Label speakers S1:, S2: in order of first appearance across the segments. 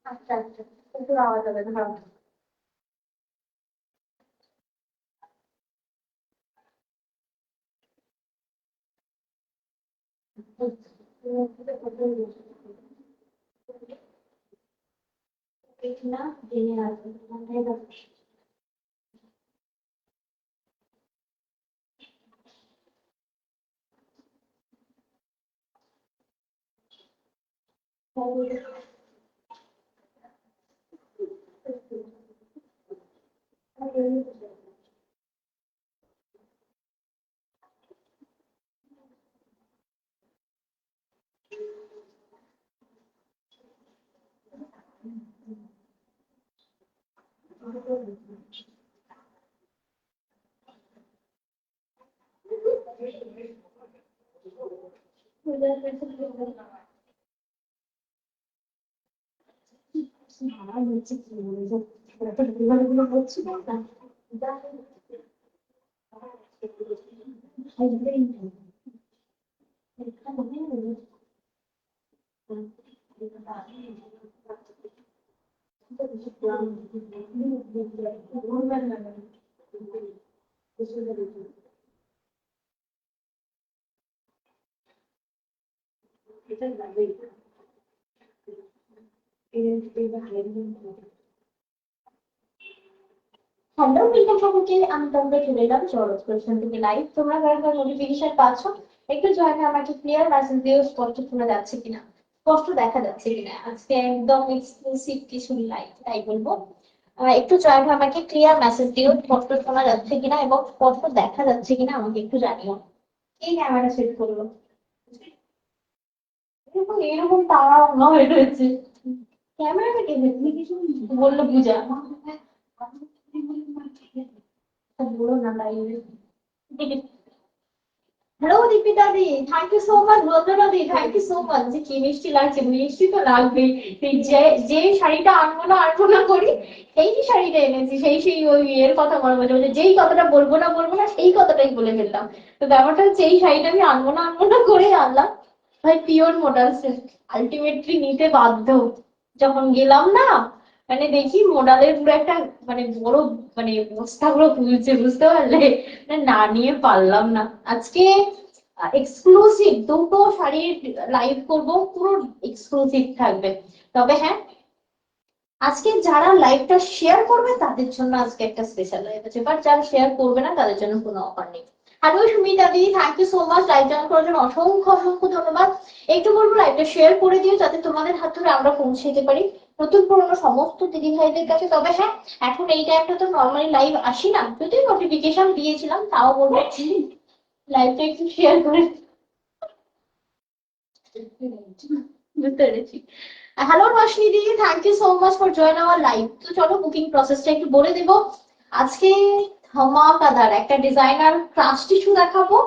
S1: আচ্ছা আচ্ছা, একটু আওয়াজ হবে না। না জেনে আসবে। হ্যালো, ওয়েলকাম সকলকে। আমি তোমাদের চলে এলাম চরক কোয়েশ্চেন থেকে লাইভ। তোমরা কার কার নোটিফিকেশন পাচ্ছ একটু জয়েন আমাকে ক্লিয়ার মেসেজ দিও, স্পষ্ট শোনা যাচ্ছে কিনা, স্পষ্ট দেখা যাচ্ছে কিনা। আজকে একদম এক্সক্লুসিভ কিছু লাইভ তাই বলবো। একটু জয়েন আমাকে ক্লিয়ার মেসেজ দিও, স্পষ্ট শোনা যাচ্ছে কিনা এবং স্পষ্ট দেখা যাচ্ছে কিনা আমাকে একটু জানিও। এই ক্যামেরা সেট করলো এরকম এরকম তারা নয় রয়েছে ক্যামেরাটা কে বললো বুঝা বলো না লাইভে। হ্যালো দীপিতা দি, thank you so much. Bandana দি, থ্যাংক ইউ সো মাচ। যে কি মিষ্টি লাগছে, মিষ্টি তো লাগবেই। যে যে শাড়িটা আনবো না করি সেই শাড়িটা এনেছি, সেই ওই এর কথা মনে পড়ছে, মানে যেই কথাটা বলবো না সেই কথাটাই বলে ফেললাম। তো ব্যাপারটা হচ্ছে এই শাড়িটা আমি আনবো না করে আনলাম। ভাই পিওর মোডাল সিল্ক, আলটিমেটলি নিতে বাধ্য। যখন গেলাম না, মানে দেখি মোডালের পুরো একটা মানে বড় মানে বস্তা পুরো খুলছে, বুঝতে পারলে? মানে না নিয়ে পারলাম না। আজকে এক্সক্লুসিভ দুটো শাড়ির লাইভ করব, পুরো এক্সক্লুসিভ থাকবে। তবে হ্যাঁ, আজকে যারা লাইভটা শেয়ার করবে তাদের জন্য আজকে একটা স্পেশাল লাইভ আছে, বাট যারা শেয়ার করবে না তাদের জন্য কোনো অফার নেই। Hello Sumita di, thank you so much live join করার জন্য, অসংখ্য অসংখ্য ধন্যবাদ। একটু বলবো লাইভটা শেয়ার করে দিও যাতে তোমাদের হাত ধরে আমরা পৌঁছে দিতে পারি নতুন পুরনো সমস্ত দিদি ভাইদের কাছে। তবে হ্যাঁ, এখন এই টাইমটা তো নর্মালি লাইভ আসি না, যদিও নোটিফিকেশন দিয়েছিলাম, তাও বলবো লাইভটা একটু শেয়ার করে। বুঝতে পেরেছি। Hello Roshni di, thank you so much for join our live. তো চলো বুকিং প্রসেসটা একটু বলে দেবো। আজকে ধামাকাদার একটা ডিজাইনার ক্রাশ টিস্যু দেখাবো,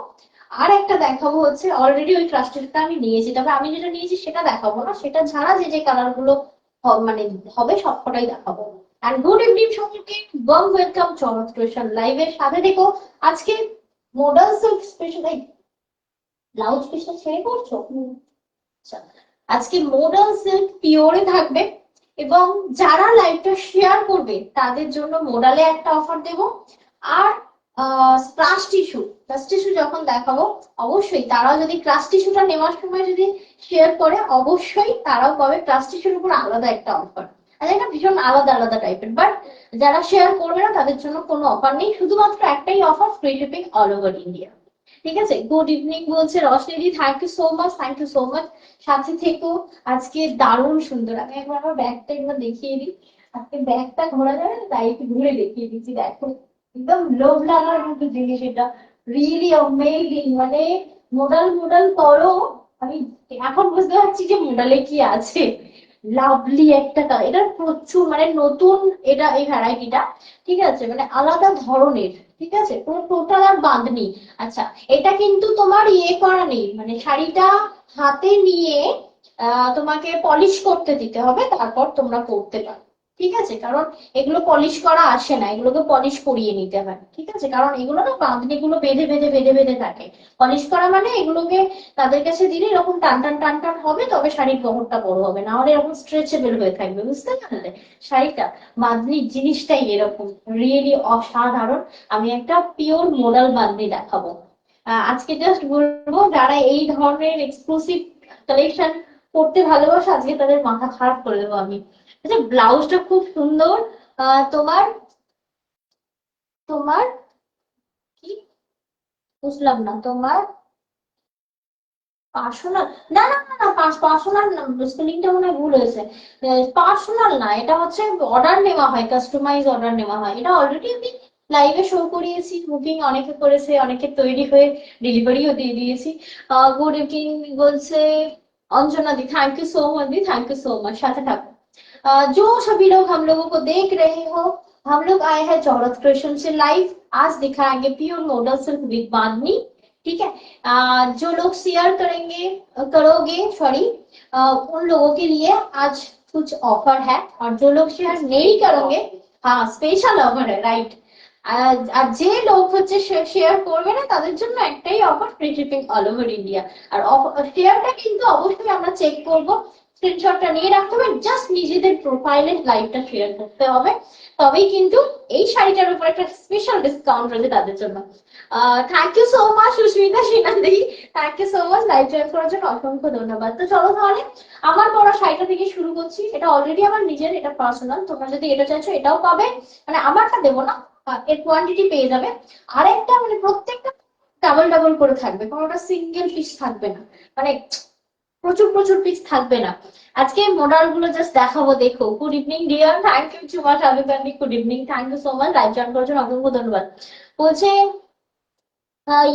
S1: আর একটা দেখাবো হচ্ছে অলরেডি ওই ক্রাশ টিস্যুটা আমি নিয়েছি, তবে আমি যেটা নিয়েছি সেটা দেখাবো না, সেটা ছাড়া যে যে কালার গুলো মানে হবে সবকটাই দেখাবো। এন্ড গুড ইভিনিং সকলকে, ওয়ার্ম ওয়েলকাম চমৎ ক্রিয়েশন লাইভের সাথে দেখো। আজকে মডাল সিল্ক স্পেশাল, ব্লাউজ পিসটা ছেড়ে পড়ছো? আচ্ছা, আজকে মডাল সিল্ক পিওরে থাকবে এবং যারা লাইভটা শেয়ার করবে তাদের জন্য মোডালে একটা অফার দেব। আর ক্রাশ টিস্যু যখন দেখাবো অবশ্যই তারাও যদি ক্রাশ টিস্যুটা নেওয়ার সময় যদি শেয়ার করে অবশ্যই তারাও পাবে ক্রাশ টিস্যুর উপর আলাদা একটা অফার। আর এটা ভীষণ আলাদা আলাদা টাইপের, বাট যারা শেয়ার করবে না তাদের জন্য কোনো অফার নেই, শুধুমাত্র একটাই offer, free shipping all over India. ঠিক আছে, গুড ইভিনিং বলছে Roshni, thank you so much, thank you so much. সাথে থেকো। আজকে দারুণ সুন্দর, আমি একবার আমার ব্যাগটা একবার দেখিয়ে দিই। আজকে ব্যাগটা ঘোরা যাবে না, তাই একটু ঘুরে দেখিয়ে দিচ্ছি, দেখো একদম লোভ লাগার মতো জিনিস এটা, রিয়েলি অ্যামেজিং। মানে মোডাল মোডাল করো, আমি এখন বুঝতে পারছি যে মোডালে কি আছে। লাভলি একটা এটা প্রচুর মানে নতুন, এটা এই ভ্যারাইটিটা ঠিক আছে, মানে আলাদা ধরনের। ঠিক আছে, পুরো টোটাল আর বাঁধনি। আচ্ছা, এটা কিন্তু তোমার ইয়ে করা নেই, মানে শাড়িটা হাতে নিয়ে তোমাকে পলিশ করতে দিতে হবে, তারপর তোমরা পরতে পারো। ঠিক আছে, কারণ এগুলো পলিশ করা আসে না, এগুলোকে পলিশ করিয়ে নিতে হয়। ঠিক আছে, কারণ এগুলো না বাঁধনি গুলো বেঁধে বেঁধে বেঁধে বেঁধে থাকে। পলিশ করা মানে এগুলোকে তাদের কাছে দিলে এরকম টান টান টান টান হবে, তবে শাড়ির বহরটা বড় হবে, না হলে এরকম স্ট্রেচেবল হয়ে থাকবে, বুঝতে পারলে শাড়িটা। বাঁধনির জিনিসটাই এরকম, রিয়েলি অসাধারণ। আমি একটা পিওর মোডাল বাঁধনি দেখাবো আজকে। জাস্ট বলবো যারা এই ধরনের এক্সক্লুসিভ কালেকশন পড়তে ভালোবাসে, আজকে তাদের মাথা খারাপ করে দেবো আমি। আচ্ছা, ব্লাউজটা খুব সুন্দর। তোমার তোমার কি বুঝলাম না তোমার পার্সোনাল, না না না না, পার্সোনাল না, স্পেলিংটা মনে হয় ভুল হয়েছে। পার্সোনাল না, এটা হচ্ছে অর্ডার নেওয়া হয়, কাস্টমাইজ অর্ডার নেওয়া হয়। এটা অলরেডি আমি লাইভে শো করিয়েছি, বুকিং অনেকে করেছে, অনেকে তৈরি হয়ে ডেলিভারিও দিয়ে দিয়েছি। গুড ইভিনিং বলছে अंजना दी, थैंक यू सो मच दी, थैंक यू सो मच, साथ থাকো। जो सभी लोग हम लोगों को देख रहे हो, हम लोग आए हैं जौहरत क्रिएशन से लाइव। आज दिखाएंगे प्योर मॉडल सिल्क विद बांधनी। ठीक है, जो लोग शेयर करेंगे करोगे सॉरी, उन लोगों के लिए आज कुछ ऑफर है, और जो लोग शेयर नहीं करोगे, हाँ স্পেশাল অফার है রাইট। আর যে লোক হচ্ছে শেয়ার করবে না তাদের জন্য একটাই offer, free shipping all over India. আর শেয়ারটা কিন্তু অবশ্যই আমরা চেক করব, স্ক্রিনশটটা নিয়ে রাখতে হবে, জাস্ট নিজেদের প্রোফাইলে লাইভটা শেয়ার করতে হবে, তবেই কিন্তু এই শাড়িটার উপর একটা স্পেশাল ডিসকাউন্ট রয়েছে তাদের জন্য। Thank you so much Susmita Sinha, thank you so much live join করার জন্য, অসংখ্য ধন্যবাদ। তো চলো তাহলে আমার পড়া শাড়িটা থেকে শুরু করছি। এটা অলরেডি আমার নিজের, এটা পার্সোনাল, তোমরা যদি এটা চাইছো এটাও পাবে, মানে আমারটা দেবো না, এর কোয়ান্টিটি পেয়ে যাবে। আরেকটা মানে প্রত্যেকটা ডাবল ডাবল করে থাকবে, কোনোটা সিঙ্গেল পিস থাকবে না, মানে প্রচুর প্রচুর পিস থাকবে না। আজকে মডেল গুলো জাস্ট দেখাবো, দেখো। Good evening dear, thank you so much Abikandi, good evening, thank you so much live join করার জন্য, অসংখ্য ধন্যবাদ। বলছে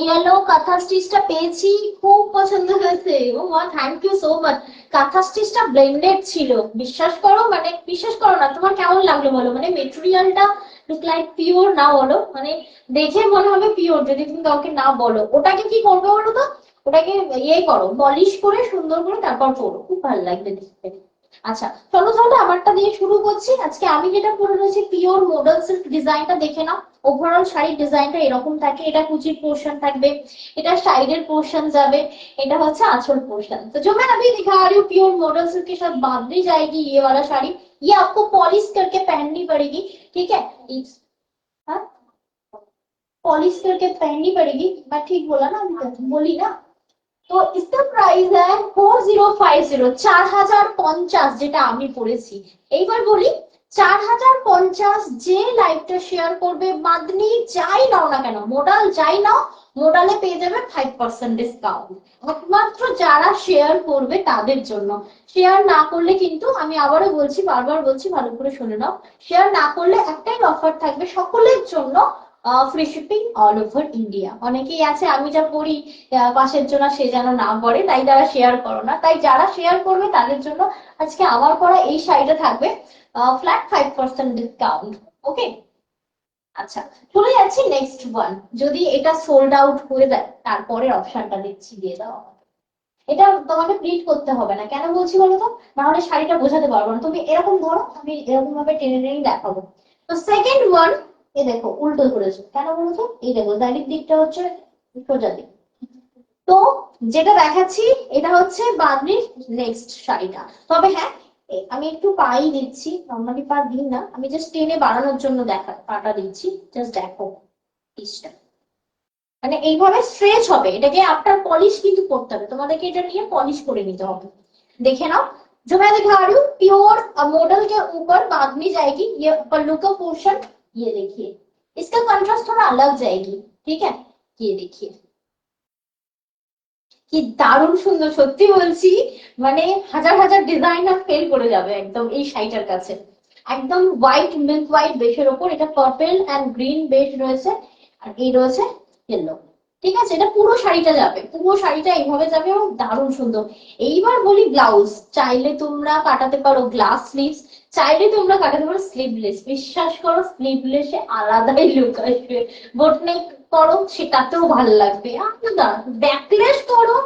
S1: ইয়েলো কাঁথা স্টিচটা পেয়েছি, খুব পছন্দ হয়েছে। ও মা, থ্যাংক ইউ সো মাচ। কাঁথা স্টিচটা ব্লেন্ডেড ছিল, বিশ্বাস করো, মানে বিশ্বাস করো না, তোমার কেমন লাগলো বলো, মানে মেটেরিয়ালটা লুক লাইক পিওর না, বলো মানে দেখে মনে হবে পিওর যদি তুমি কাউকে না বলো। ওটাকে কি করবে বলো তো, ওটাকে ইয়ে করো, পলিশ করে সুন্দর করে তারপর পরো, খুব ভালো লাগবে দেখতে। আচ্ছা চলো তাহলে আমারটা দিয়ে শুরু করছি। আজকে আমি যেটা পরে রয়েছি পিওর মডেল সিল্ক, ডিজাইনটা দেখে নাও। ওভারঅল শাড়ির ডিজাইনটা এরকম থাকে, এটা কুচির পোর্শন থাকবে, এটা সাইডের পোর্শন যাবে, এটা হচ্ছে आंचल पोर्शन। तो जो मैं अभी दिखा रही हूँ प्योर मॉडल सिल्क के साथ बांधी जाएगी ये वाला साड़ी, ये आपको पॉलिश करके पहननी पड़ेगी। ठीक है, हाँ पॉलिश करके पहननी पड़ेगी, मैं ठीक बोला ना, अभी तक बोली ना। তো इसका প্রাইস है 4050, 4050 যেটা আমি পড়েছি। এইবার বলি 4050, যে লাইভটা শেয়ার করবে বাদনি যাই নাও না কেন, মোডাল যাই নাও, মোডালে পেয়ে যাবে 5% ডিসকাউন্ট, একমাত্র যারা শেয়ার করবে তাদের জন্য। শেয়ার না করলে কিন্তু, আমি আবারও বলছি, বারবার বলছি, ভালো করে শুনে নাও, শেয়ার না করলে একটাই অফার থাকবে সকলের জন্য, free shipping all over India. অনেকেই আছে আমি যা পড়ি পাশের জন্য সে যেন না পড়ে, তাই তারা শেয়ার করো না, তাই যারা শেয়ার করবে তাদের জন্য আজকে আমার পড়া এই শাড়িটা থাকবে ফ্ল্যাট 5% ডিসকাউন্ট। ওকে, আচ্ছা চলে যাচ্ছি নেক্সট ওয়ান। যদি এটা সোল্ড আউট হয়ে যায় তারপরে অপশনটা দিচ্ছি, দিয়ে দাও। এটা তোমাকে প্লিট করতে হবে না, কেন বলছি বলো তো, না হলে শাড়িটা বোঝাতে পারবো না। তুমি এরকম ধরো, আমি এরকম ভাবে টেনে টেনে দেখাবো। তো সেকেন্ড ওয়ান, এ দেখো উল্টো করেছো কেন বলো তো, এই দেখো দাড়ির দিকটা হচ্ছে সোজা দিক। তো যেটা দেখাচ্ছি এটা হচ্ছে বাদনির নেক্সট শাড়িটা। তবে হ্যাঁ, আমি একটু পাই দিচ্ছি, নর্মালি পা দিই না, আমি জাস্ট টেনে বাড়ানোর জন্য পাটা দিচ্ছি, জাস্ট দেখো পিসটা, মানে এইভাবে স্ট্রেচ হবে। এটাকে আফটার পলিশ কিন্তু করতে হবে, তোমাদেরকে এটা নিয়ে পলিশ করে নিতে হবে। देखे ना, जो मैं दिखा रही हूँ प्योर मॉडल के ऊपर बांधनी जाएगी, ये पल्लू का पोर्शन, ये देखिए इसका कंट्रास्ट थोड़ा अलग जाएगी। ठीक है, ये देखिए কি দারুণ সুন্দর, সত্যি বলছি, মানে হাজার হাজার ডিজাইনার ফেল করে যাবে একদম এই শাড়িটার কাছে। একদম হোয়াইট, মিল্ক হোয়াইট বেসের ওপর, এটা পার্পল এন্ড গ্রিন বেস রয়েছে, আর এই রয়েছে ইয়েলো। ঠিক আছে, এটা পুরো শাড়িটা যাবে, পুরো শাড়িটা এইভাবে যাবে এবং দারুণ সুন্দর। এইবার বলি ব্লাউজ, চাইলে তোমরা কাটাতে পারো গ্লাস স্লিভস, চাইলে তোমরা কাটাতে পারো স্লিভলেস। বিশ্বাস করো স্লিভলেসে আলাদাই লুক আসবে, বোটনেক করো সেটাতেও ভালো লাগবে, আলাদা ব্যাকলেস করো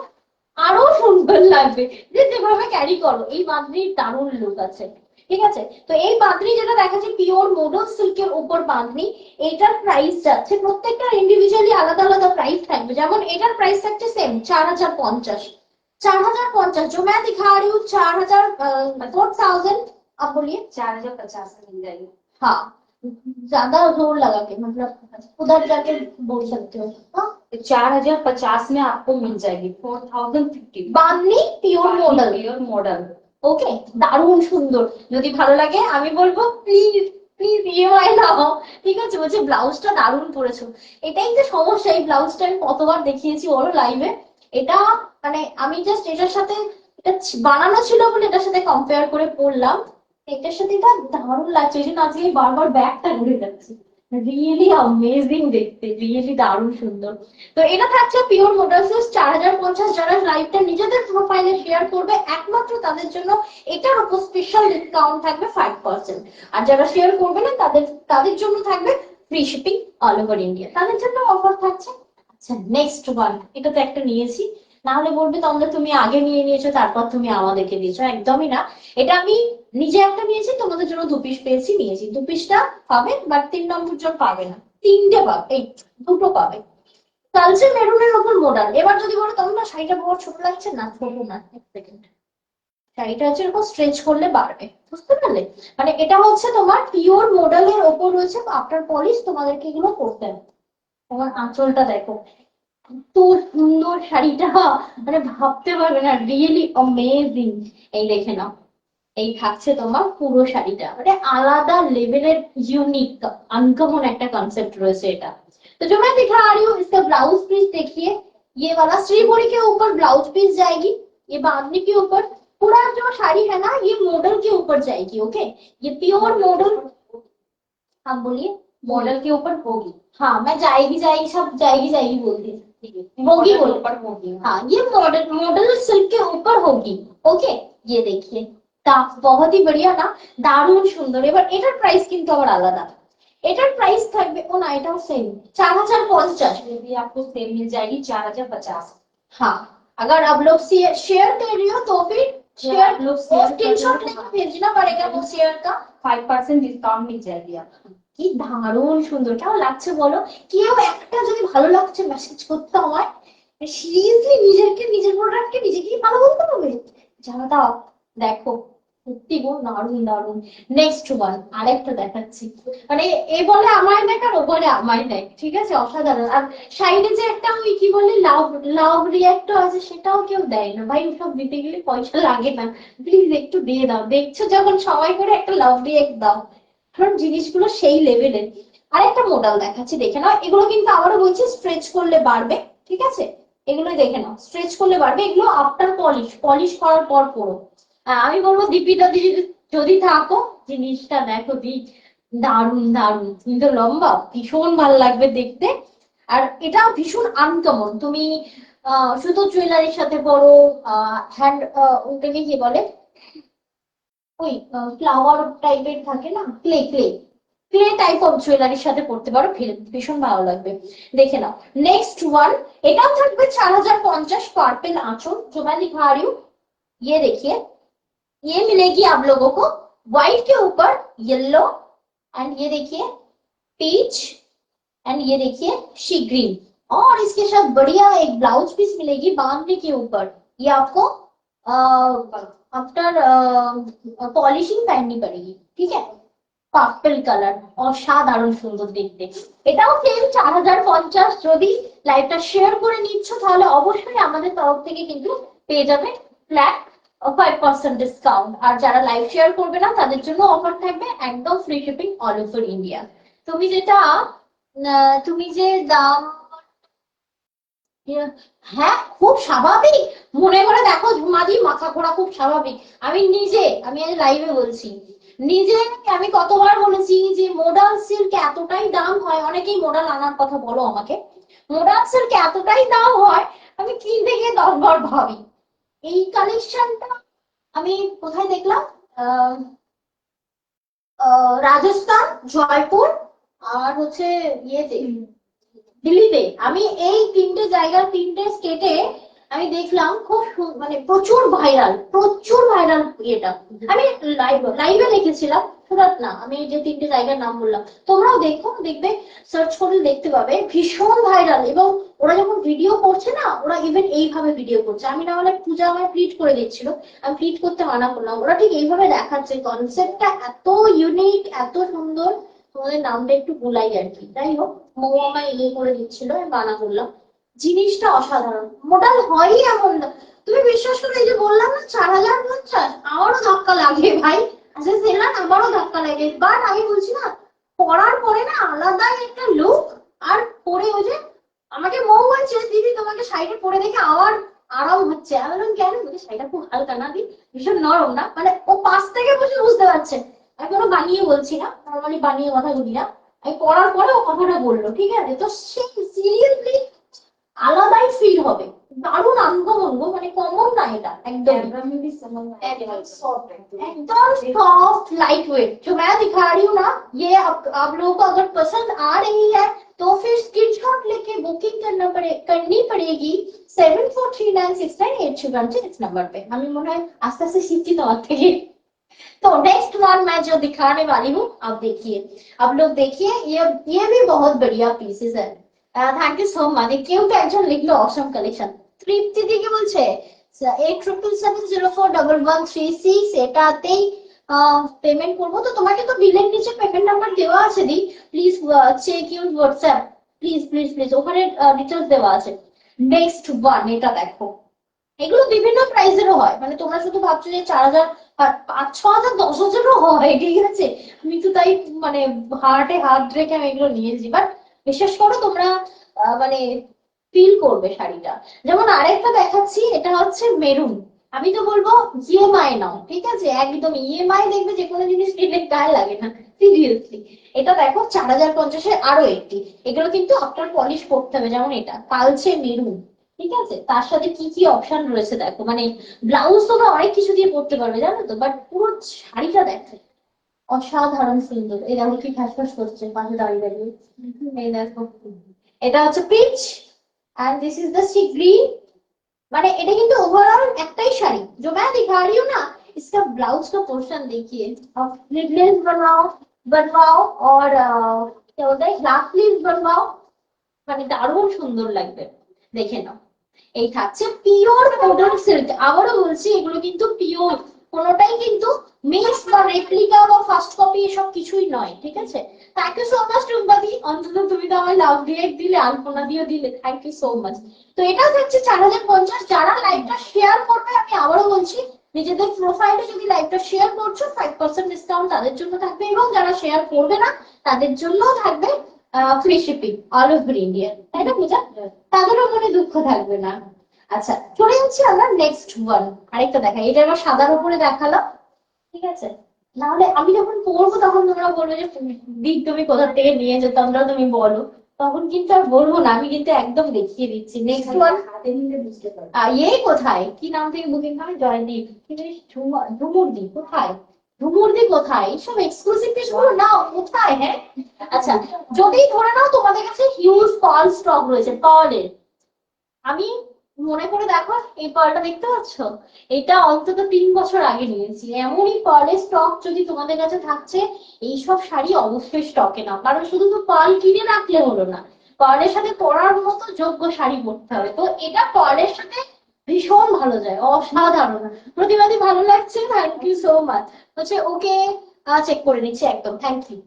S1: আরো সুন্দর লাগবে, যে যেভাবে ক্যারি করো এই বাঁধনির দারুণ লুক আছে। ঠিক আছে। তো এই বাঁধনি যেটা দেখাচ্ছে পিওর মোডল সিল্কের উপর বাঁধনি, এইটার প্রাইস যাচ্ছে প্রত্যেকটা ইন্ডিভিজুয়ালি আলাদা আলাদা প্রাইস থাকবে। যেমন এটার প্রাইস থাকছে সেম 4050, 4050 जो मैं दिखा रही हूँ 4000 4000। आप बोलिए
S2: 4050 में मिल जाएगी।
S1: हाँ, ज्यादा जोर लगा के मतलब उधर जाके बोल सकते हो। हाँ,
S2: 4050 में आपको मिल जाएगी 4050
S1: bandhani pure model.
S2: Pure model.
S1: Okay, দারুণ সুন্দর। যদি ভালো লাগে আমি বলবো প্লিজ প্লিজ ইএমআই নাও। ঠিক আছে, বলছে ব্লাউজটা দারুণ পরেছো। এটাই যে সমস্যা, এই ব্লাউজটা আমি কতবার দেখিয়েছি ওর লাইভে। এটা মানে আমি জাস্ট এটার সাথে, এটা বানানো ছিল বলে এটার সাথে কম্পেয়ার করে পরলাম, এটার সাথে এটা দারুণ লাগছে। এই জন্য আজকে বারবার ব্যাগটা ঘুরে যাচ্ছে। রিয়েলি অ্যামেজিং দেখতে, রিয়েলি দারুণ সুন্দর। তো এটা থাকছে পিওর মোটরসেস 4050। যারা লাইভটা নিজেদের প্রোফাইলে শেয়ার করবে একমাত্র তাদের জন্য এটার উপর স্পেশাল ডিসকাউন্ট থাকবে 5%। আর যারা শেয়ার করবে না তাদের তাদের জন্য থাকবে free shipping all over India, তাদের জন্য অফার থাকছে। আচ্ছা নেক্সট ওয়ান, এটা তো একটা নিয়েছি, না হলে বলবে তোমরা তুমি আগে নিয়ে নিয়েছো তারপর তুমি আমাদেরকে দিয়েছো, একদমই না। এটা আমি নিজে একটা নিয়েছি, তোমাদের জন্য 2 পিস পেয়েছি, নিয়েছি। 2 পিসটা পাবে, বাট 3 নম্বর জন পাবে না, 3টে পাবে, এই 2টো পাবে। কালচার মেরুনের উপর মডার্ন। এবার যদি বলো তোমরা শাড়িটা বড় ছোট লাগছে, না ছোট না, এক সেকেন্ড, শাড়িটা হচ্ছে এরকম স্ট্রেচ করলে বাড়বে, বুঝতে পারলে? মানে এটা হচ্ছে তোমার পিওর মডেলের ওপর রয়েছে আফটার পলিশ, তোমাদেরকে এগুলো করতে হবে। তোমার আঁচলটা দেখো, এত সুন্দর শাড়িটা, মানে ভাবতে পারবে না, রিয়েলি অ্যামেজিং। এই দেখে নাও, এই থাকছে তোমার পুরো শাড়িটা, মানে আলাদা লেভেলের ইউনিক अनकॉमन একটা কনসেপ্ট রয়েছে এটা। तो जो मैं दिखा रही हूँ इसका ब्लाउज पीस देखिए, ये वाला श्रीमोरी के ऊपर ब्लाउज पीस जाएगी, ये बांधनी के ऊपर पूरा जो साड़ी है ना ये मॉडल के ऊपर जाएगी। ओके, ये प्योर मॉडल, आप बोलिए
S2: मॉडल के ऊपर होगी।
S1: हाँ मैं जाएगी जाएगी सब जाएगी जाएगी बोलती हूँ, होगी
S2: मॉडल के
S1: बोल,
S2: ऊपर होगी।
S1: हाँ ये मॉडल मॉडल सिल्क के ऊपर होगी। ओके, ये देखिए তা बहुत ही बढ़िया না, দারুণ সুন্দর। এবার এটার প্রাইস কিন্তু আবার আলাদা, এটার প্রাইস থাকবে, ও না এটাও সেম 4050।
S2: ये भी आपको सेम मिल जाएगी 4050।
S1: हाँ, अगर आप लोग शेयर कर रही हो तो फिर शेयर
S2: आप लोग
S1: वो
S2: शेयर
S1: स्क्रीनशॉट लेके भेजना पड़ेगा वो शेयर का।
S2: 5% डिस्काउंट मिल जाएगी आपको।
S1: কি দারুণ সুন্দর, কেমন লাগছে বলো? কেউ একটা যদি ভালো লাগছে মেসেজ করতে আমায়, সিরিয়াসলি নিজেকে নিজের প্রোডাক্টকে নিজেকেই ভালো বলতে হবে। যারা দাও দেখো, সত্যি গো দারুণ দারুণ। নেক্সট ওয়ান আরেকটা দেখাচ্ছি, মানে এ বলে আমায় দেখ আর ও বলে আমায় দেখ, ঠিক আছে, অসাধারণ। আর সাইডে যে একটা ওই কি বলে লাভ লাভ রিয়াক্টও আছে, সেটাও কেউ দেয় না ভাই, ওসব দিতে গেলে পয়সা লাগে না, প্লিজ একটু দিয়ে দাও, দেখছো যখন সময় করে একটা লাভ রিয়াক্ট দাও, কারণ জিনিসগুলো সেই লেভেলের। আরেকটা মডেল দেখাচ্ছি, দেখে নাও। এগুলো কিন্তু আবারও বলছি স্ট্রেচ করলে বাড়বে, ঠিক আছে, এগুলো দেখে নাও, স্ট্রেচ করলে বাড়বে, এগুলো আফটার পলিশ, পলিশ করার পর পরো। আমি বলবো দীপিতা দিদি যদি থাকো, জিনিসটা দেখো দি, দারুণ দারুণ, কিন্তু লম্বা, ভীষণ ভালো লাগবে দেখতে। আর এটা ভীষণ আনকমন, তুমি শুধু জুয়েলারির সাথে পরো, হ্যান্ড ওটাকে কি বলে, ওই ফ্লাওয়ার টাইপের থাকে না, clay clay clay type of জুয়েলারির সাথে পড়তে পারো, ভীষণ ভালো লাগবে। দেখে নাও নেক্সট ওয়ান, এটাও থাকবে 4050 পার্পল आंचल। जो मैं दिखा रही हूँ ये देखिए, ये मिलेगी आप लोगों को व्हाइट के ऊपर येलो, एंड ये देखिए पीच, एंड ये देखिए शी ग्रीन, और इसके साथ बढ़िया एक ब्लाउज पीस मिलेगी बांधने के ऊपर। ये आपको आफ्टर पॉलिशिंग पहननी पड़ेगी, ठीक है। পার্পল কালার, অসাধারণ সুন্দর দেখতে। এটাও সেম 4050। যদি লাইভটা শেয়ার করে নিচ্ছ তাহলে অবশ্যই আমাদের তরফ থেকে কিন্তু পেয়ে যাবে ফ্ল্যাট 5% ডিসকাউন্ট। আর যারা লাইভ শেয়ার করবে না তাদের জন্য অফার থাকবে একদম free shipping all over India. তুমি যেটা তুমি যে দাম, হ্যাঁ খুব স্বাভাবিক, মনে করে দেখো ঝুমাদি মাথা ঘোরা খুব স্বাভাবিক। আমি নিজে, আমি আজ লাইভে বলছি, নিজে আমি কতবার বলেছি যে মোডাল সিল্ক এতটাই দাম হয়, অনেকেই মোডাল আনার কথা বলো আমাকে, মোডাল সিল্ক এতটাই দাম হয় আমি কিনতে গিয়ে 10 বার ভাবি। এই কালেকশনটা আমি কোথায় দেখলাম, রাজস্থান, জয়পুর, আর হচ্ছে ইয়েতে দিল্লিতে, আমি এই 3টে জায়গার 3টে স্টেটে আমি দেখলাম খুব মানে প্রচুর ভাইরাল এটা। আমি লাইভে লিখেছিলাম, সুরাত না, আমি এই যে 3টে জায়গার নাম বললাম, তোমরাও দেখো, দেখবে সার্চ করে দেখতে পাবে, ভীষণ ভাইরাল। এবং ওরা যখন ভিডিও করছে না, ওরা ইভেন এইভাবে ভিডিও করছে। আমি না হলে পূজা আমায় প্লিট করে দিচ্ছিল, আমি প্লিট করতে মানা করলাম, ওরা ঠিক এইভাবে দেখাচ্ছে। কনসেপ্টটা এত ইউনিক, এত সুন্দর। তোমাদের নামটা একটু ভুলাই আর কি, যাই হোক, মৌ আমায় ইয়ে করে দিচ্ছিল, আমি মানা করলাম। জিনিসটা অসাধারণ, মডেল হয়ই এমন না। তুমি বিশ্বাস করো, এই যে বললাম না 4050, আমারও ধাক্কা লাগে ভাই। আচ্ছা সেলান, আমারও ধাক্কা লাগে, বাট আমি বলছি না, পরার পরে না আলাদাই একটা লুক। আর পরে ওই যে আমাকে মৌ বলছে, দিদি তোমাকে শাড়িটা পরে দেখে আমার আরাম হচ্ছে। আমি বললাম কেন? বলছি শাড়িটা খুব হালকা না দি, ভীষণ নরম না, মানে ও পাশ থেকে বসে বুঝতে পারছে। আমি কোনো বানিয়ে বলছি না, নর্মালি বানিয়ে কথা বলি না। আমি পড়ার পরে ও কথাটা বললো, ঠিক আছে? তো সে সিরিয়াসলি আলাদাই ফিল হবে, দারুণ আনকমন গো, মানে কমন না এটা একদম। एकदम सॉफ्ट लाइट वेट जो मैं दिखा रही हूँ ना, ये आप लोगों को अगर पसंद आ रही है तो फिर स्क्रीनशॉट लेके बुकिंग करनी पड़ेगी 74396982 इस नंबर पे। हमें मन है आस्ते आस्ते सीखती তোমার থেকে। तो नेक्स्ट वन मैं जो दिखाने वाली हूँ, आप देखिए, आप लोग देखिए, ये भी बहुत बढ़िया पीसेस है। Thank you so much. কেউ তো একজন লিখলো অসম কালেকশন, তৃপ্তি দিকে বলছে 87704113 এটাতেই পেমেন্ট করবো। তো তোমাকে তো বিলের নিচে পেমেন্ট নাম্বার দেওয়া আছে দি, please check your WhatsApp, please please please, ওখানে ডিটেলস দেওয়া আছে। নেক্সট ওয়ান, এটা দেখো, এগুলো বিভিন্ন প্রাইসেরও হয়, মানে তোমরা শুধু ভাবছো যে 4000, 5-6000, 10,000ও হয়, ঠিক আছে? আমি তো তাই মানে হার্টে হাত রেখে আমি এগুলো নিয়েছি, বাট বিশ্বাস করো তোমরা মানে ফিল করবে শাড়িটা। যেমন আরেকটা দেখাচ্ছি, এটা হচ্ছে মেরুন। আমি তো বলবো ইএমআই নাও, ঠিক আছে? একদম ইএমআই, দেখবে যে কোনো জিনিস কিনলে গায়ে লাগে না, সিরিয়াসলি। এটা দেখো 4050-এর আরো একটি। এগুলো কিন্তু আফটার পলিশ করতে হবে, যেমন এটা কালচে মেরুন, ঠিক আছে? তার সাথে কি কি অপশন রয়েছে দেখো, মানে ব্লাউজ তোমরা অনেক কিছু দিয়ে পরতে পারবে জানো তো, বাট পুরো শাড়িটা দেখো অসাধারণ সুন্দর। এই দেখো কি ফ্যাস করছে পাশে দাঁড়িয়ে দাঁড়িয়ে, এই দেখো, এটা হচ্ছে peach and this is the sea green. মানে এটা কিন্তু ওভারঅল একটাই শাড়ি, जो मैं दिखा रही हूँ ना, इसका ब्लाउज का पोर्शन देखिए। अब स्लीवलेस बनवाओ बनवाओ और क्या होता है हाफ स्लीव बनवाओ, মানে দারুণ সুন্দর লাগবে, দেখে নাও। এই থাকছে পিওর মডার্ন সিল্ক, আবারও বলছি এগুলো কিন্তু পিওর, কোনোটাই কিন্তু মিক্স বা রেপ্লিকা বা ফার্স্ট কপি এসব কিছুই নয়, ঠিক আছে? থ্যাংক ইউ সো মাচ টুম্পাদি, অন্তত তুমি তো আমার লাভ রিয়েক্ট দিলে, আলপনা দিয়েও দিলে, থ্যাংক ইউ সো মাচ। তো এটা হচ্ছে 4050। যারা লাইভটা শেয়ার করবে, আমি আবারও বলছি, নিজেদের প্রোফাইলে যদি লাইভটা শেয়ার করছো 5% ডিসকাউন্ট তাদের জন্য থাকবে, এবং যারা শেয়ার করবে না তাদের জন্যও থাকবে free shipping all over India, তাই না পূজা? তাদেরও মনে দুঃখ থাকবে না। আচ্ছা চলে যাচ্ছি আমরা নেক্সট ওয়ান, আরেকটা দেখা, এটা আমার সাদার উপরে দেখালাম, ঠিক আছে? নাহলে আমি যখন পড়বো তখন তোমরা বলবে যে দিক তুমি কোথা থেকে নিয়ে যেত, তোমরা তুমি বলো, তখন কিন্তু আর বলবো না, আমি কিন্তু একদম দেখিয়ে দিচ্ছি। নেক্সট ওয়ান, ये কোথায়, কি নাম থেকে বুকিং হবে? জয়দীপ, কি বেশ, ঝুমুরদি কোথায়? ঝুমুরদি কোথায়? এইসব এক্সক্লুসিভ পিসগুলো নাও কোথায়? হ্যাঁ আচ্ছা, যদি ধরে নাও তোমাদের কাছে হিউজ পার্ল স্টক রয়েছে পার্লের, আমি মনে করে দেখো, এই পার্লটা দেখতে পাচ্ছ, এটা অন্তত 3 বছর আগে নিয়েছি। এমনই পার্লের স্টক যদি তোমাদের কাছে থাকছে, এইসব শাড়ি অবশ্যই স্টকে নাও, কারণ শুধু তো পার্ল কিনে রাখলে হলো না, পার্লের সাথে পরার মতো যোগ্য শাড়ি পরতে হবে। তো এটা পার্লের সাথে ভীষণ ভালো যায়, অসাধারণ। প্রতিবাদী ভালো লাগছে, থ্যাংক ইউ সো মাচ। হচ্ছে ওকে, চেক করে নিচ্ছি একদম, থ্যাংক ইউ।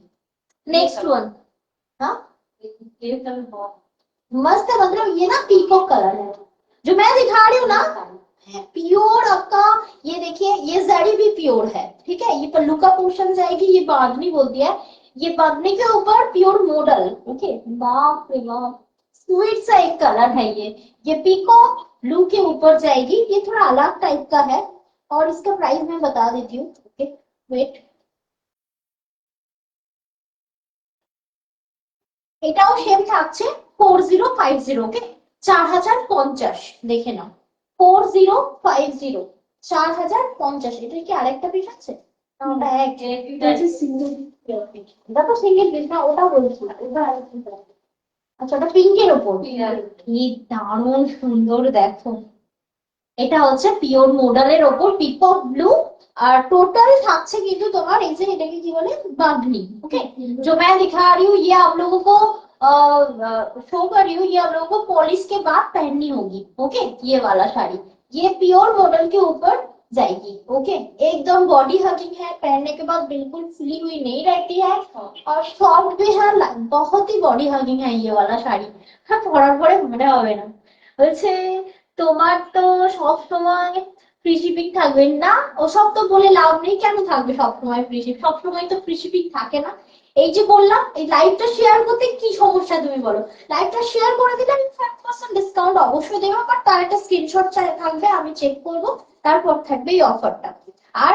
S1: नेक्स्ट वन, हाँ मस्त है, मतलब ये ना पीकॉक कलर है जो मैं दिखा रही हूँ ना, प्योर आपका। ये देखिए, ये जड़ी भी प्योर है, ठीक है? ये पल्लू का पोर्शन जाएगी, ये बांधनी बोलती है, ये बांधने के ऊपर प्योर मॉडल, ओके? बाप रे बाप, स्वीट सा एक कलर है ये पीकॉक ब्लू के ऊपर जाएगी। ये थोड़ा अलग टाइप का है, और इसका प्राइस मैं बता देती हूँ, ओके वेट। এটাও সেম থাকছে 4050, ওকে? 4050, দেখে নাও, 4050, 4050। এটা কি আরেকটা পিস আছে না? ওটা সিঙ্গেল, এটা তো সিঙ্গেল পিস না, ওটা বলছি না, ওটা আরেকটা। আচ্ছা ওটা পিঙ্কের ওপর, কি দারুণ সুন্দর দেখো, এটা হচ্ছে পিওর মডেলের ওপর পিকক ব্লু, আর টোটাল থাকছে কিন্তু তোমার এই যে এটাকে কি বলে বাগনি। ओके, जो मैं दिखा रही हूँ ये आप लोगों को शो कर रही हूँ, ये आप लोगों को पॉलिश के बाद पहननी होगी। ओके, ये वाला साड़ी ये प्योर मॉडल के ऊपर जाएगी। ओके, एकदम बॉडी हगिंग है, पहनने के बाद बिल्कुल फुली हुई नहीं रहती है और सॉफ्ट भी है, बहुत ही बॉडी हगिंग है ये वाला শাড়ি। হ্যাঁ, পরার পরে মনে হবে না। বলছে তোমার তো সব সময় ফ্রি শিপিং থাকবে না, ওসব তো বলে লাভ নেই, কেন থাকবে সব সময় ফ্রি শিপিং? সব সময় তো ফ্রি শিপিং থাকে না। এই যে বললাম এই লাইভটা শেয়ার করতে কি সমস্যা তুমি বলো? লাইভটা শেয়ার করে দিলে আমি 5% ডিসকাউন্ট অবশ্যই দেবো, বাট তার একটা স্ক্রিনশট থাকবে, আমি চেক করব, তারপর থাকবে এই অফারটা। আর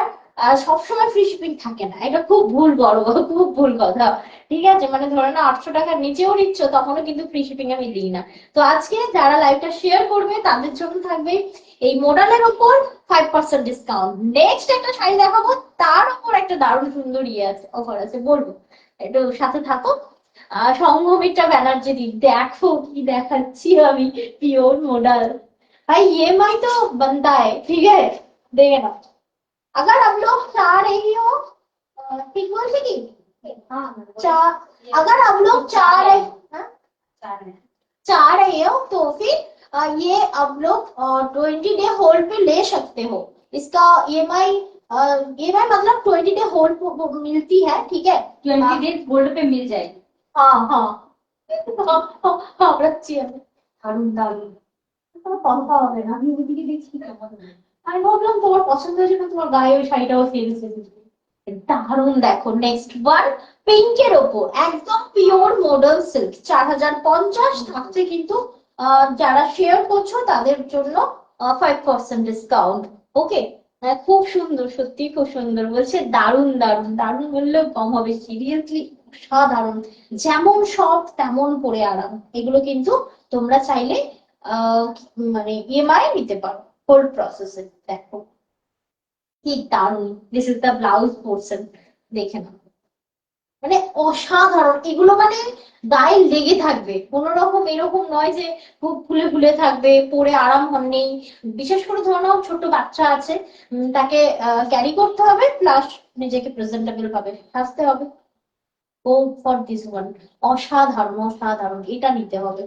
S1: সবসময় ফ্রি শিপিং থাকে না, এটা খুব ভুল, বড় খুব ভুল কথা। ঠিক আছে, মানে ধরে না 800 টাকার নিচেও নিচ্ছ তখনও কিন্তু ফ্রি শিপিং আমি দিই না। তো আজকে যারা লাইভটা শেয়ার করবে তাদের জন্য থাকবে এই মডেলের উপর 5% ডিসকাউন্ট। নেক্সট একটা শাড়ি দেখাবো, তার উপর একটা দারুণ সুন্দর ইয়ে আছে, অফার আছে, বলবো, একটু সাথে থাকো। সংঘমিত্রা ব্যানার্জি দি, দেখো কি দেখাচ্ছি আমি, পিওর মডেল। भाई EMI तो बनता है, ठीक है, देखे ना। अगर हम लोग चाह रही हो, ठीक बोल की चाह, अगर हम लोग चाह रहे, हाँ? चाह रहे हो तो फिर ये आप लोग 20 डे होल्ड पे ले सकते हो। इसका EMI EMI मतलब 20 डे होल्ड मिलती है, ठीक है,
S2: 20 डेज गोल्ड पे मिल जाएगी।
S1: हाँ हाँ हाँ हाँ हाँ, अच्छी है,
S2: দারুন দারুন।
S1: কথা হবে না, আমি ওদিকে দেখছি কেমন। আমি ভাবলাম তোমার পছন্দ হয়েছে না, তোমার গায়ে ওই শাড়িটাও ফেলছে। দারুন, দেখো নেক্সট ওয়ান, পিঙ্কের ওপর একদম পিওর মডেল সিল্ক, 4050 থাকছে কিন্তু যারা শেয়ার করছো তাদের জন্য 5% ডিসকাউন্ট। ওকে, খুব সুন্দর, সত্যি খুব সুন্দর, বলছে দারুন দারুন, দারুন বললেও কম হবে, সিরিয়াসলি সাধারণ, যেমন সব তেমন পরে আরাম। এগুলো কিন্তু তোমরা চাইলে মানে EMI নিতে পারো হোল্ড প্রসেসে। দেখো কি দারুন, this is the blouse portion, দেখে নাও, মানে অসাধারণ। এগুলো মানে গায়ে লেগে থাকবে, কোন রকম এরকম নয় যে খুব ফুলে ফুলে থাকবে, পরে আরাম নেই। বিশেষ করে ধরো নাও ছোট বাচ্চা আছে, তাকে ক্যারি করতে হবে, প্লাস নিজেকে প্রেজেন্টেবল ভাবে সাজতে হবে। গো ফর দিস ওয়ান, অসাধারণ অসাধারণ, এটা নিতে হবে।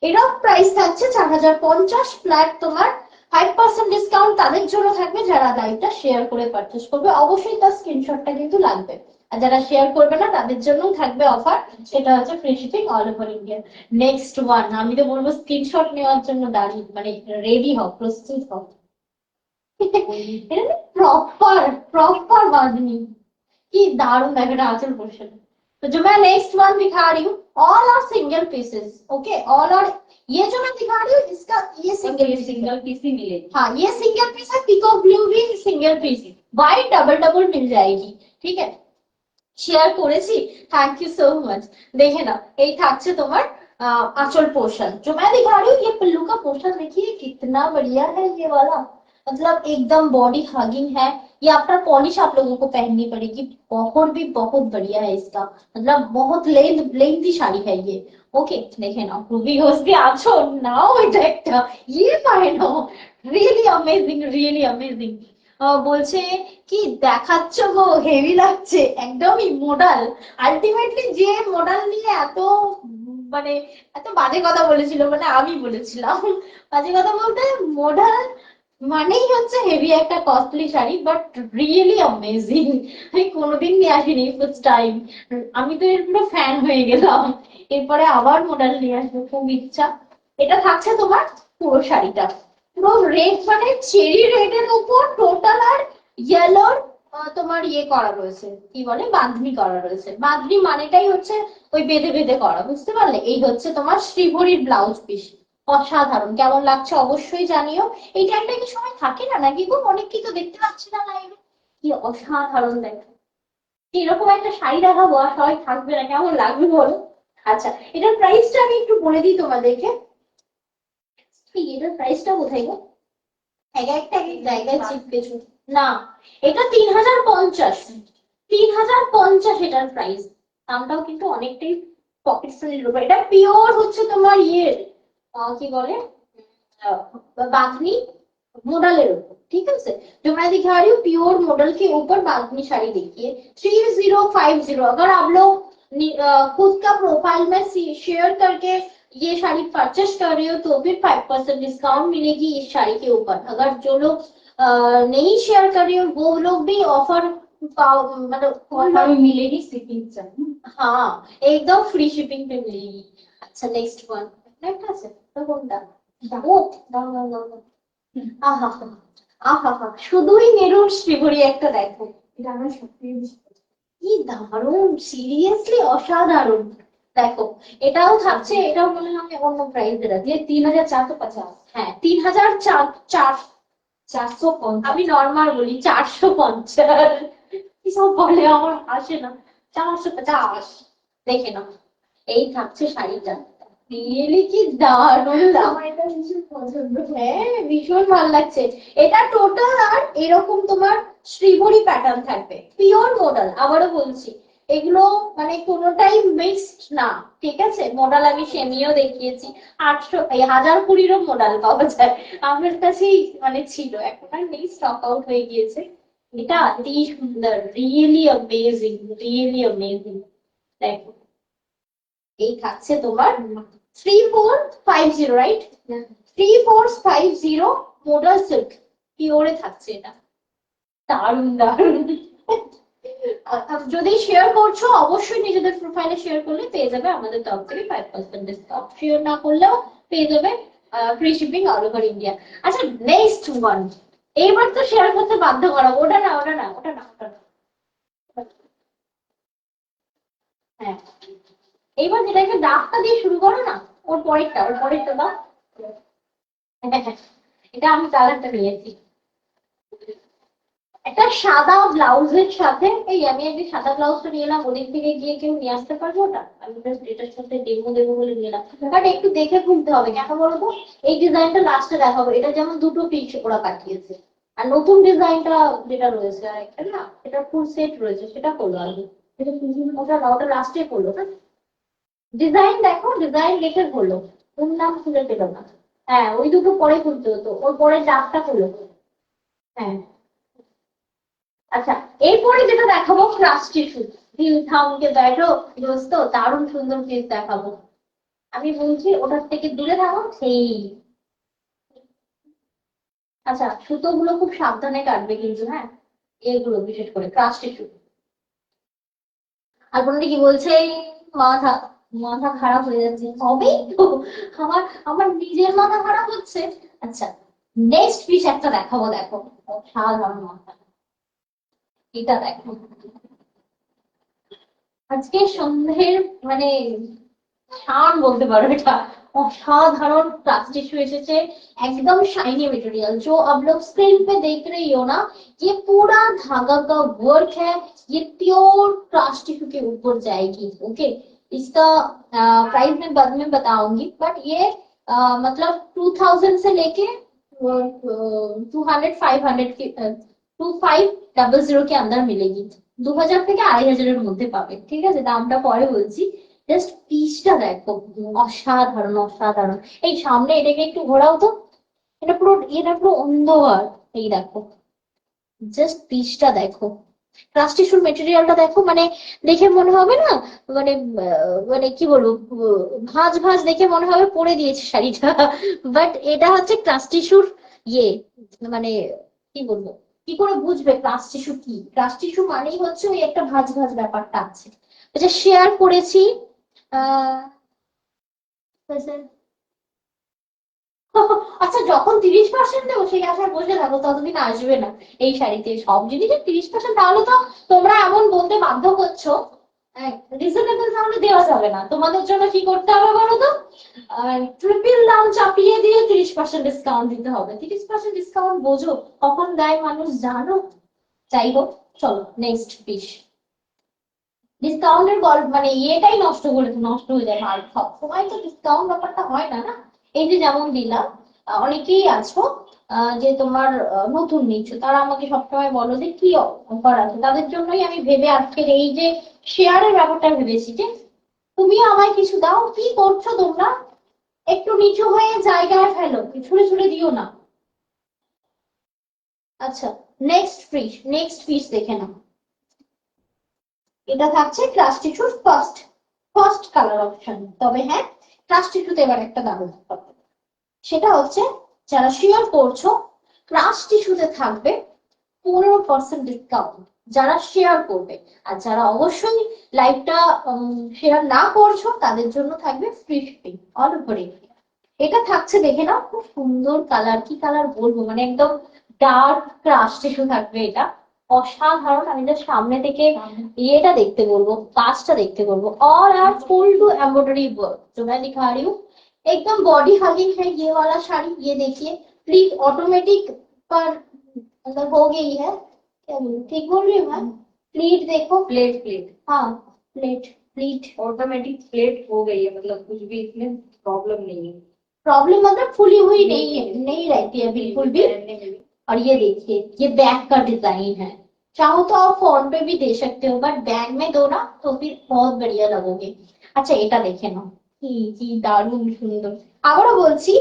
S1: এটাও প্রাইস থাকছে 4050 ফ্ল্যাট, তোমার 5% ডিসকাউন্ট তাদের জন্য থাকবে যারা লাইভটা শেয়ার করে পারচেস করবে। অবশ্যই তার স্ক্রিনশটটা কিন্তু লাগবে, আর যারা শেয়ার করবে না তাদের জন্য থাকবে অফার, সেটা হচ্ছে free shipping all over India. Next one, আমি তো বলবো স্ক্রিনশট নেওয়ার জন্য দাঁড়িয়ে মানে রেডি হও, প্রস্তুত হও। এটা প্রপার প্রপার বাঁধনি, কি দারুণ, দেখো এটা আঁচল পোর্শন। तो जो मैं नेक्स्ट वन दिखा रही हूँ all are single pieces. Okay, all are, ये जो मैं दिखा रही हूँ इसका ये सिंगल
S2: पीस ही मिलेगी।
S1: हाँ, ये सिंगल पीस है, पिकॉक ब्लू भी single piece, white double double मिल जाएगी। ठीक है, शेयर করেছি, थैंक यू सो मच। देखे ना, এই থাকছে তোমার आंचल पोर्शन। जो मैं दिखा रही हूँ ये पल्लू का पोर्शन, देखिए कितना बढ़िया है ये वाला, मतलब एकदम बॉडी हगिंग है। ये आफ्टर पॉलिश आप लोगों को पहननी पड़ेगी, बहुत भी बहुत बढ़िया है इसका, मतलब बहुत लेंथी শাড়ি है ये। ओके, देखे ना, रूबी घोष भी আছো নাও, এটা একটা ये পায়নো, রিয়েলি অ্যামেজিং, রিয়েলি অ্যামেজিং। বলছে কি দেখাচ্ছ গো, হেভি লাগছে, একদমই মডেল। আলটিমেটলি যে মডেল নিয়ে এত মানে এত বাজে কথা বলেছিল, মানে আমি বলেছিলাম বাজে কথা বলতে, মডেল মানেই হচ্ছে হেভি একটা costly sari, but really amazing. আমি কোনোদিন নিয়ে আসিনি, ফার্স্ট টাইম। আমি তো এর পুরো ফ্যান হয়ে গেলাম, এরপরে আবার মডেল নিয়ে আসবো, খুব ইচ্ছা। এটা থাকছে তোমার পুরো শাড়িটা, পুরো রেড, মানে চেরি রেড এর উপর টোটাল আর ইয়েলোর তোমার ইয়ে করা রয়েছে, কি বলে বাঁধনি করা রয়েছে। বাঁধনি মানেটাই হচ্ছে ওই বেঁধে বেঁধে করা, বুঝতে পারলে? এই হচ্ছে তোমার শ্রীভরির ব্লাউজ পিস, অসাধারণ। কেমন লাগছে অবশ্যই জানিও। এই টাইমটা কি সময় থাকে না নাকি গো? অনেক কি তো দেখতে পাচ্ছি না লাইভে, কি অসাধারণ দেখো। এরকম একটা শাড়ি দেখাবো আর সবাই থাকবে না, কেমন লাগবে বলো? আচ্ছা, এটার প্রাইসটা আমি একটু বলে দিই তোমাদেরকে। এটার প্রাইসটা কোথায় গো? এক একটা এক জায়গায় চিপকেছো না, এটা 3050, 3050 এটার প্রাইস। দামটাও কিন্তু অনেকটাই পকেট ফ্রেন্ডলি উপর। এটা পিওর হচ্ছে তোমার ইয়ে কি বলে বাঁধনি, मॉडल ठीक है से जो मैं दिखा रही हूँ प्योर मॉडल के ऊपर बांधनी साड़ी देखिए 3050। अगर आप लोग खुद का प्रोफाइल में शेयर करके ये साड़ी परचेस कर रहे हो तो फिर 5% डिस्काउंट मिलेगी इस साड़ी के ऊपर। अगर जो लोग नहीं शेयर कर रहे हो वो लोग भी ऑफर मतलब
S2: ऑफर में मिलेगी शिपिंग चाहिए।
S1: हाँ एकदम फ्री शिपिंग पे मिलेगी। अच्छा नेक्स्ट वन नेक्स्ट আছে তো কোনটা ও দাও দাও দাও দাও। আহা আহা শুধুই মেরুন শ্রীহরি একটা দেখো
S2: এটা আমার সত্যিই
S1: কি দারুণ সিরিয়াসলি অসাধারণ। দেখো এটাও থাকছে এটাও মনে হয় আমি অন্য প্রাইসে রাখি।
S2: ये 3450।
S1: হ্যাঁ 3004
S2: 450।
S1: আমি নর্মাল বলি 450 কি সব বলে আমার আসে না 450 দেখে নাও এই থাকছে শাড়িটা রিয়েলি কি দারুণ
S2: আমার এটা ভীষণ পছন্দ।
S1: হ্যাঁ ভীষণ ভালো লাগছে। এটা টোটাল আর এরকম তোমার শ্রীভরি প্যাটার্ন থাকবে পিওর মডেল আবারও বলছি এগুলো মানে কোনোটাই মিক্সড না ঠিক আছে। মডেল আমি সেমিও দেখিয়েছি 800 1020 মডেল পাওয়া যায় আমার কাছেই মানে ছিল এখন আর নেই স্টক আউট হয়ে গিয়েছে। এটা অতি সুন্দর রিয়েলি অ্যামেজিং রিয়েলি অ্যামেজিং। দেখো এই থাকছে তোমার 3450 রাইট 3450 মোডাল সিল্ক পিওরে থাকছে এটা দারুণ দারুণ। যদি শেয়ার করছো অবশ্যই নিজেদের প্রোফাইলে শেয়ার করলে পেয়ে যাবে আমাদের তরফ থেকে 5% ডিসকাউন্ট। শেয়ার না করলেও পেয়ে যাবে free shipping all over India. আচ্ছা নেক্সট ওয়ান এইবার তো শেয়ার করতে বাধ্য করা ওটা না ওটা না ওটা না ওটা না হ্যাঁ এইবার যেটাকে দাগটা দিয়ে শুরু করো না ওর পরেরটা দাও। এটা আমি কালারটা নিয়েছি একটা সাদা ব্লাউজের সাথে এই আমি একদিন সাদা ব্লাউজটা নিয়ে এলাম ওদিক থেকে গিয়ে কেউ নিয়ে আসতে পারবো ওটা আমি এটার সাথে ডেমো দেবো বলে নিয়ে এলাম বাট একটু দেখে খুলতে হবে কেন বলবো এই ডিজাইনটা লাস্টে দেখাবো এটা যেমন দুটো পিস ওরা পাঠিয়েছে আর নতুন ডিজাইনটা যেটা রয়েছে আর একটা না এটা ফুল সেট রয়েছে সেটা করলো আগে এটা ওটা না ওটা লাস্টে করলো না ডিজাইন দেখো ডিজাইন দেখে করলো ওর নাম খুলে পেলো না। হ্যাঁ ওই দুটো পরে খুলতে হতো ওর পরে ডাকটা করলো। হ্যাঁ আচ্ছা এরপরে যেটা দেখাবো ক্রাশ টিস্যু দিল থামকে দেখো দোস্ত দারুণ সুন্দর পিস দেখাবো। আমি বলছি ওটার থেকে দূরে থাকো সেই আচ্ছা সুতোগুলো খুব সাবধানে কাটবে কিন্তু হ্যাঁ এগুলো বিশেষ করে ক্রাশ টিস্যু। আর কোনটা কি বলছে এই মাথা মাথা খারাপ হয়ে যাচ্ছে হবেই তো আমার আমার নিজের মাথা খারাপ হচ্ছে। আচ্ছা নেক্সট পিস একটা দেখাবো দেখো অসাধারণ মাথা এটা দেখো আজকে সন্ধ্যের মানে শান বলতে পারো এটা असाधारण क्लास टिश्यू एसेছে एकदम शाइनी मटेरियल जो आप लोग स्क्रीन पे देख रही हो ना ये पूरा धागा का वर्क है ये प्योर क्लास टिश्यू के ऊपर जाएगी ओके। इसका प्राइस मैं बाद में बताऊंगी बट ये मतलब 2000 से लेके 200 500 के 2500 के अंदर मिलेगी 2000 থেকে 2500 এর মধ্যে পাবে ঠিক আছে দামটা পরে বলছি। জাস্ট পিসটা দেখো অসাধারণ অসাধারণ। এই সামনে এটাকে একটু ঘোরাও তো এটা পুরো অন্ধকার এই দেখো জাস্ট পিসটা দেখো ক্রাশ টিস্যুর মেটেরিয়ালটা দেখো মানে দেখে মনে হবে না মানে মানে কি বলবো ভাঁজ ভাঁজ দেখে মনে হবে পরে দিয়েছে শাড়িটা বাট এটা হচ্ছে ক্রাশ টিস্যুর ইয়ে মানে কি বলবো কি করে বুঝবে ক্রাশ টিস্যু কি ক্রাশ টিস্যু মানেই হচ্ছে ওই একটা ভাঁজ ভাঁজ ব্যাপারটা আছে। আচ্ছা শেয়ার করেছি আহ আচ্ছা যখন 30% দেবো সেই আশায় বসে থাকো ততদিন আসবে না এই শাড়িতে সব জিনিসের 30% তাহলে তো তোমরা এমন বলতে বাধ্য করছো রিজনেবল তাহলে দেওয়া যাবে না তোমাদের জন্য কি করতে হবে বলো তো ট্রিপল দাম চাপিয়ে দিয়ে 30% ডিসকাউন্ট দিতে হবে 30% ডিসকাউন্ট বোঝো কখন দেয় মানুষ জানো। যাই হোক চলো নেক্সট পিস ডিসকাউন্টের গল্প মানে ইয়েটাই নষ্ট হয়ে যায় আর সব সময় তো ডিসকাউন্ট ব্যাপারটা হয় না না। এই যে যেমন দিলাম অনেকেই আছো যে তোমার নতুন নিচ্ছ তারা আমাকে সবসময় বলো যে কি অফার আছে তাদের জন্যই আমি ভেবে আজকের এই যে শেয়ারের ব্যাপারটা ভেবেছি যে তুমিও আমায় কিছু দাও কি করছো তোমরা একটু নিচু হয়ে জায়গায় ফেলো ছুড়ে ছুড়ে দিও না আচ্ছা, নেক্সট পিস দেখে নাও। এটা থাকছে ক্রাশ টিস্যুর ফার্স্ট কালার অপশন। তবে হ্যাঁ, ক্রাশ টিস্যুতে এবার একটা দারুণ ব্যাপার, সেটা হচ্ছে যারা শেয়ার করছো ক্রাশ টিস্যুতে থাকবে 15% ডিসকাউন্ট যারা শেয়ার করবে। আর যারা অবশ্যই লাইভটা শেয়ার না করছো তাদের জন্য থাকবে free shipping all over India. এটা থাকছে দেখে নাও, খুব সুন্দর কালার, কি কালার বলবো, মানে একদম ডার্ক ক্রাশ টিস্যু থাকবে এটা, অসাধারণ। আমি জাস্ট সামনে থেকে এটা দেখতে বলবো, কাজটা দেখতে বলবো। All are full to embroidery work जो मैं दिखा रही हूँ, एकदम बॉडी हगिंग है ये वाला साड़ी। ये देखिए प्लीज ऑटोमेटिक पर मतलब हो गई है, क्या बोलूं, ठीक बोल रही हूँ मैं? प्लीट देखो,
S2: प्लेट
S1: हाँ प्लेट प्लीट
S2: ऑटोमेटिक प्लेट हो गई है, मतलब कुछ भी इसमें प्रॉब्लम नहीं है।
S1: प्रॉब्लम मतलब फुली हुई नहीं है, नहीं रहती है बिल्कुल भी।
S2: पहनने में भी।
S1: और ये देखिए ये बैक का डिजाइन है, चाहो तो आप फ्रंट पे भी दे सकते हो, बट बैक में दो ना तो फिर बहुत बढ़िया लगोगे। अच्छा এটা দেখে নাও, কি কি দারুণ সুন্দর। আবারও বলছি,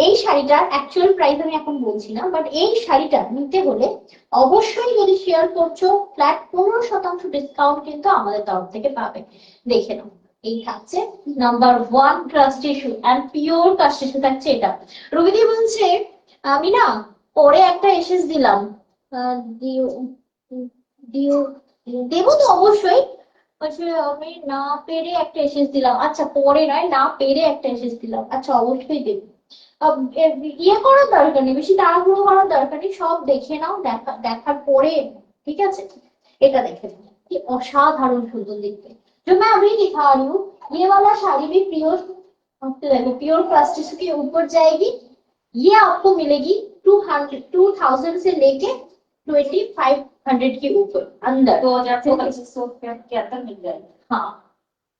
S1: এই শাড়িটার অ্যাকচুয়াল প্রাইস আমি এখন বলছি না, বাট এই শাড়িটা নিতে হলে অবশ্যই যদি শেয়ার করছো ফ্ল্যাট 15% ডিসকাউন্ট কিন্তু আমাদের তরফ থেকে পাবে। দেখে নাও, এই থাকছে number 1 crush tissue and pure crush tissue থাকছে এটা। রবিদি বলছে আমি না পরে একটা এসএস দিলাম, দিও দিও দেবো তো অবশ্যই, আচ্ছা আমি না পেরে একটা এসএস দিলাম। আচ্ছা পরে নয়, না পেরে একটা এসএস দিলাম, আচ্ছা অবশ্যই দেবো। ইয়ে করার দরকার নেই, বেশি তাড়াহুড়ো করার দরকার নেই, সব দেখে নাও, দেখার পরে ঠিক আছে। এটা দেখে নাও, কি অসাধারণ सुंदर दिखते। जो मैं अभी दिखा रही हूँ ये वाला साड़ी भी प्योर, देखो प्योर प्लास्टिक के ऊपर जाएगी। ये आपको मिलेगी 2000 से लेके 2500 के ऊपर अंदर
S2: 2500 के अंदर मिल जाएगा।
S1: हाँ,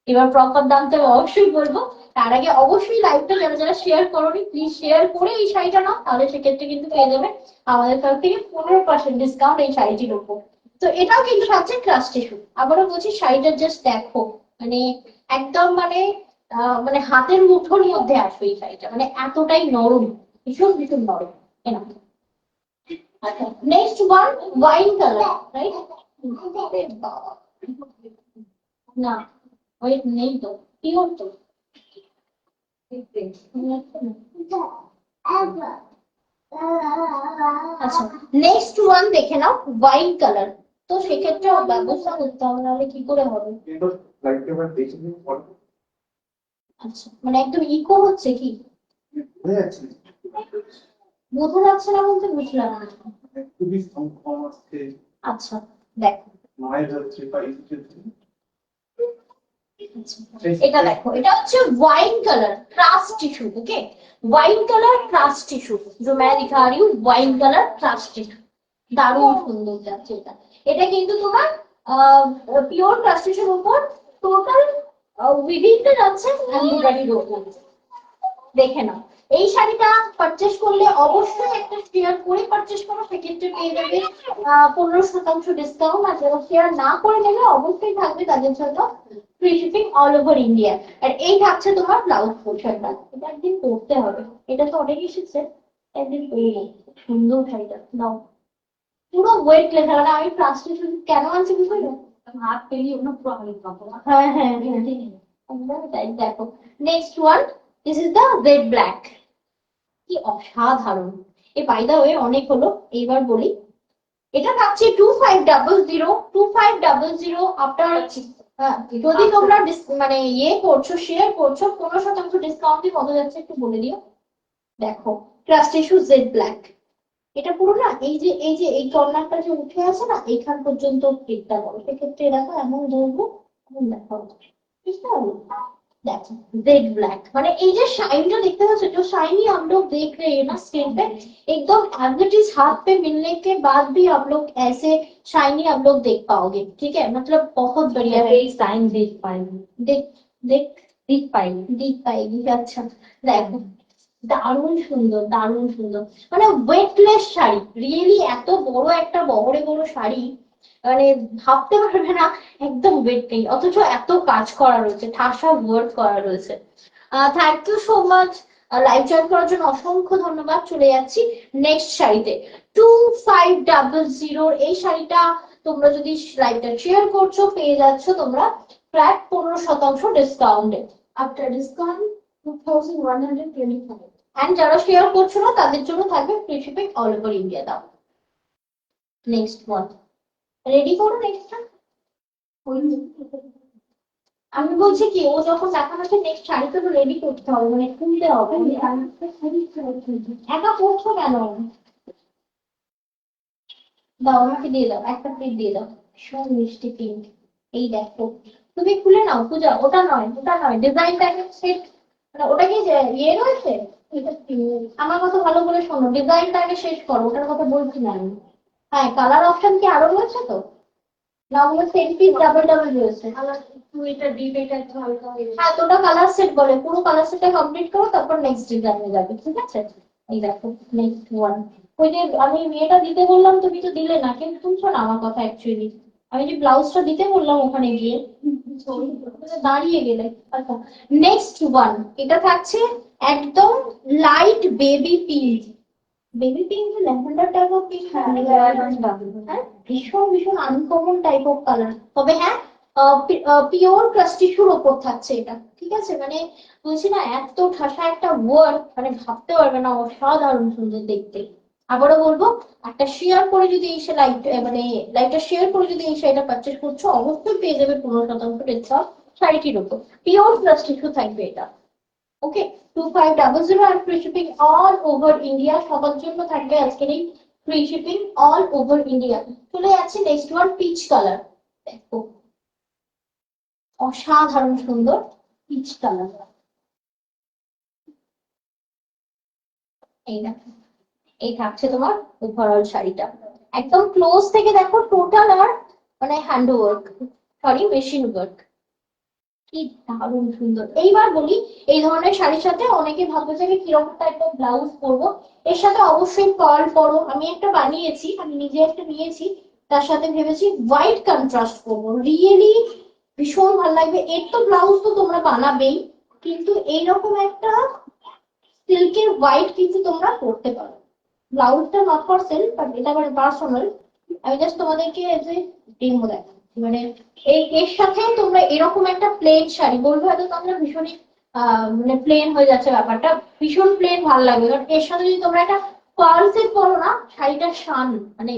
S1: এবার প্রপার দামটা অবশ্যই বলবো। তার আগে অবশ্যই লাইভটা যারা যারা শেয়ার করোনি প্লিজ শেয়ার করে এই শাড়িটা নাও, তাহলে সেক্ষেত্রে কিন্তু পেয়ে যাবে আমাদের তরফ থেকে 15% ডিসকাউন্ট এই শাড়িটির উপর। তো এটাও কিন্তু থাকছে ক্রাশ টিস্যু। আবারও বলছি শাড়িটা জাস্ট দেখো, মানে একদম মানে হাতের মুঠোর মধ্যে আসবে এই শাড়িটা, মানে এতটাই নরম, ভীষণ ভীষণ নরম। এনা আচ্ছা, next one wine colour, right? না ওয়েট নেই তো, পিওর তো। আচ্ছা নেক্সট ওয়ান দেখে নাও, ওয়াইন কালার। তো সেক্ষেত্রে ব্যবস্থা করতে হবে, নাহলে কি করে হবে। আচ্ছা মানে একদম ইকো হচ্ছে কি, বোঝা যাচ্ছে না বলতে বুঝলাম না। আচ্ছা দেখো, এটা দেখো, এটা হচ্ছে wine colour cross tissue. Okay, wine colour cross tissue जो मैं दिखा रही हूँ, वाइन कलर क्रास टिश्यू দারুণ সুন্দর যাচ্ছে এটা। এটা কিন্তু তোমার পিওর ক্রাস টিস্যুর উপর টোটাল উইভিংটা যাচ্ছে এমব্রয়ডারির উপর। দেখে নাও, এই শাড়িটা পারচেস করলে অবশ্যই একটা শেয়ার করে পারচেস করো, সেক্ষেত্রে পেয়ে যাবে 15% ডিসকাউন্ট। আর যারা শেয়ার না করে নেবে অবশ্যই থাকবে তাদের জন্য free shipping all over India. আর এই থাকছে তোমার ব্লাউজ পোর্শনটা, এটা একদিন পরতে হবে, এটা তো অনেক এসেছে, একদিন পরবো। সুন্দর শাড়িটা নাও, পুরো ওয়েটলেস। আর আমি প্লাস্টিক কেন আনছি বুঝলো,
S2: हाथ पे ही अपना पूरा हल्का होगा।
S1: হ্যাঁ হ্যাঁ একদম তাই। দেখো next one, this is the red black, কি অসাধারণ। এই বাই দা ওয়ে অনেক হলো, এইবার বলি এটা থাকছে 2500 আপনার। যদি তোমরা মানে ইয়ে করছো শেয়ার করছো 15% ডিসকাউন্ট কত যাচ্ছে একটু বলে দিও। দেখো ক্রাশ টিস্যু জেড ব্ল্যাক, এটা পুরো না এই যে এই কর্নারটা যে উঠে আছে না এইখান পর্যন্ত প্রিন্টটা করো, সেক্ষেত্রে দেখো এমন ধরবো, এমন দেখো, বুঝতে পারলো। देखो जेड ब्लैक মানে এই যে শাইনটা দেখতে পাচ্ছ, जो शाइनी हम लोग देख रहे हैं ना स्किन पे, एकदम एज इट इज हाथ पे मिलने के बाद भी आप लोग ऐसे शाइनी आप लोग देख पाओगे। ठीक है, मतलब बहुत बढ़िया है।
S2: साइन देख पाएंगे,
S1: देख देख
S2: दिख पाएंगे।
S1: আচ্ছা দেখো দারুণ সুন্দর, দারুণ সুন্দর, মানে ওয়েটলেস শাড়ি, রিয়েলি এত বড় একটা বহরে বড় শাড়ি, মানে ভাবতে পারবে না একদম ওয়েট নেই, অথচ এত কাজ করা রয়েছে, ঠাসা ওয়ার্ক করা রয়েছে। Thank you so much live join করার জন্য অসংখ্য ধন্যবাদ। চলে যাচ্ছি নেক্সট শাড়িতে। 2500 এই শাড়িটা তোমরা যদি লাইভটা শেয়ার করছো পেয়ে যাচ্ছ তোমরা প্রায় 15% ডিসকাউন্টে। After discount 2125। এন্ড যারা শেয়ার করছো না তাদের জন্য থাকবে free shipping all over India. দাও নেক্সট ওয়ান রেডি করো। নেক্সট আমি বলছি কি ও যখন দেখানো হচ্ছে নেক্সট শাড়িটা তো রেডি করতে হবে, মানে খুলতে হবে। একা করছো কেন? দাও আমাকে দিয়ে দাও, একটা প্লেট দিয়ে দাও। ভীষণ মিষ্টি পিঙ্ক। এই দেখো তুমি খুলে নাও পূজা। ওটা নয়, ওটা নয়, ডিজাইনটা সেট, মানে ওটা কি যে ইয়ে রয়েছে। আমার কথা ভালো করে শোনো, ডিজাইনটা আগে শেষ করো, ওটার কথা বলছি না আমি। হ্যাঁ কালার অপশন কি আরো রয়েছে তো, না ওগুলো সেট পিস ডাবল ডাবল রয়েছে। এটা ডিপ, এটা একটু হালকা হয়ে যাবে। হ্যাঁ তো ওটা কালার সেট বলে, পুরো কালার সেটটা কমপ্লিট করো তারপর নেক্সট ডিজাইনে যাবে, ঠিক আছে? এই দেখো নেক্সট ওয়ান। ওই যে আমি মেয়েটা দিতে বললাম তুমি তো দিলে না, কিন্তু শুনছো না আমার কথা অ্যাকচুয়ালি। আমি যে ব্লাউজটা দিতে বললাম ওখানে গিয়ে দাঁড়িয়ে গেলে। আচ্ছা নেক্সট ওয়ান, এটা থাকছে একদম light baby pink. Baby pink lavender type of pink. হ্যাঁ ভীষণ ভীষণ আনকমন টাইপ অফ কালার। তবে হ্যাঁ পিওর ক্রাশ টিস্যুর ওপর থাকছে এটা, ঠিক আছে? মানে বলছি না এত ঠাসা একটা ওয়ার্ক, মানে ভাবতে পারবে না, অসাধারণ সুন্দর দেখতে। আবারও বলবো একটা শেয়ার করে যদি এই লাইভ, মানে লাইভটা শেয়ার করে যদি এই শাড়িটা পারচেস করছো অবশ্যই পেয়ে যাবে 15% ডিসকাউন্ট শাড়িটির উপর। পিওর ক্রাশ টিস্যু থাকবে এটা। ওকে 2500 আর free shipping all over India. সবার জন্য থাকবে আজকের এই free shipping all over India. চলে যাচ্ছে নেক্সট ওয়ান পিচ কালার। দেখো অসাধারণ সুন্দর পিচ কালার। এই দেখো এই থাকছে তোমার ওভারঅল শাড়িটা। একদম ক্লোজ থেকে দেখো টোটাল আর মানে hand work, sorry machine work. কি দারুণ সুন্দর। এইবার বলি এই ধরনের শাড়ির সাথে অনেকে ভাববে যে আমি কিরকম টাইপের ব্লাউজ পরবো। এর সাথে অবশ্যই পার্ল পরো। আমি একটা বানিয়েছি, আমি নিজে একটা নিয়েছি, তার সাথে ভেবেছি হোয়াইট কন্ট্রাস্ট করবো, রিয়েলি ভীষণ ভালো লাগবে। এর তো ব্লাউজ তো তোমরা বানাবেই, কিন্তু এইরকম একটা সিল্কের হোয়াইট কিন্তু তোমরা করতে পারো। ব্লাউজটা নট ফর সেল বাট এটা আমার পার্সোনাল। আমি জাস্ট তোমাদেরকে যে ডেমো দেখাচ্ছি। মানে এই এর সাথে তোমরা এরকম একটা প্লেন শাড়ি, বলবো হয়তো তোমরা ভীষণই মানে প্লেন হয়ে যাচ্ছে ব্যাপারটা, ভীষণ প্লেন ভালো লাগবে। কারণ এর সাথে যদি তোমরা একটা পার্ল সেট পরো না, শাড়িটা শান মানে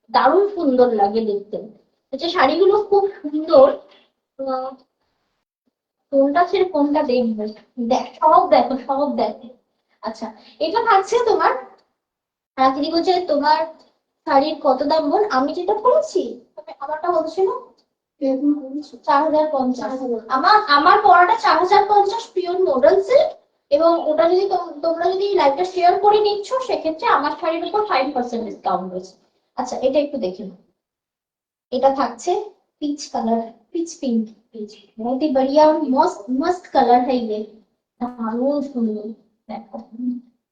S1: দারুণ সুন্দর লাগে দেখতে। হচ্ছে শাড়িগুলো খুব সুন্দর। কোনটা ছেড়ে কোনটা দেখবে, দেখ সব দেখো সব দেখো। আচ্ছা এটা থাকছে তোমার দিদি বলছে তোমার শাড়ির কত দাম বল। আমি যেটা পড়েছি আমারটা হচ্ছিল 4050। আমার আমার পড়াটা 4050 পিওর মডেল সিল্ক। এবং ওটা যদি তোমরা যদি লাইভটা শেয়ার করে নিচ্ছ সেক্ষেত্রে আমার শাড়ির উপর 5% ডিসকাউন্ট রয়েছে। আচ্ছা এটা একটু দেখে নাও। এটা থাকছে peach colour, peach pink. Peach बहुत ही बढ़िया मस्त मस्त कलर है ये, দারুণ সুন্দর। দেখো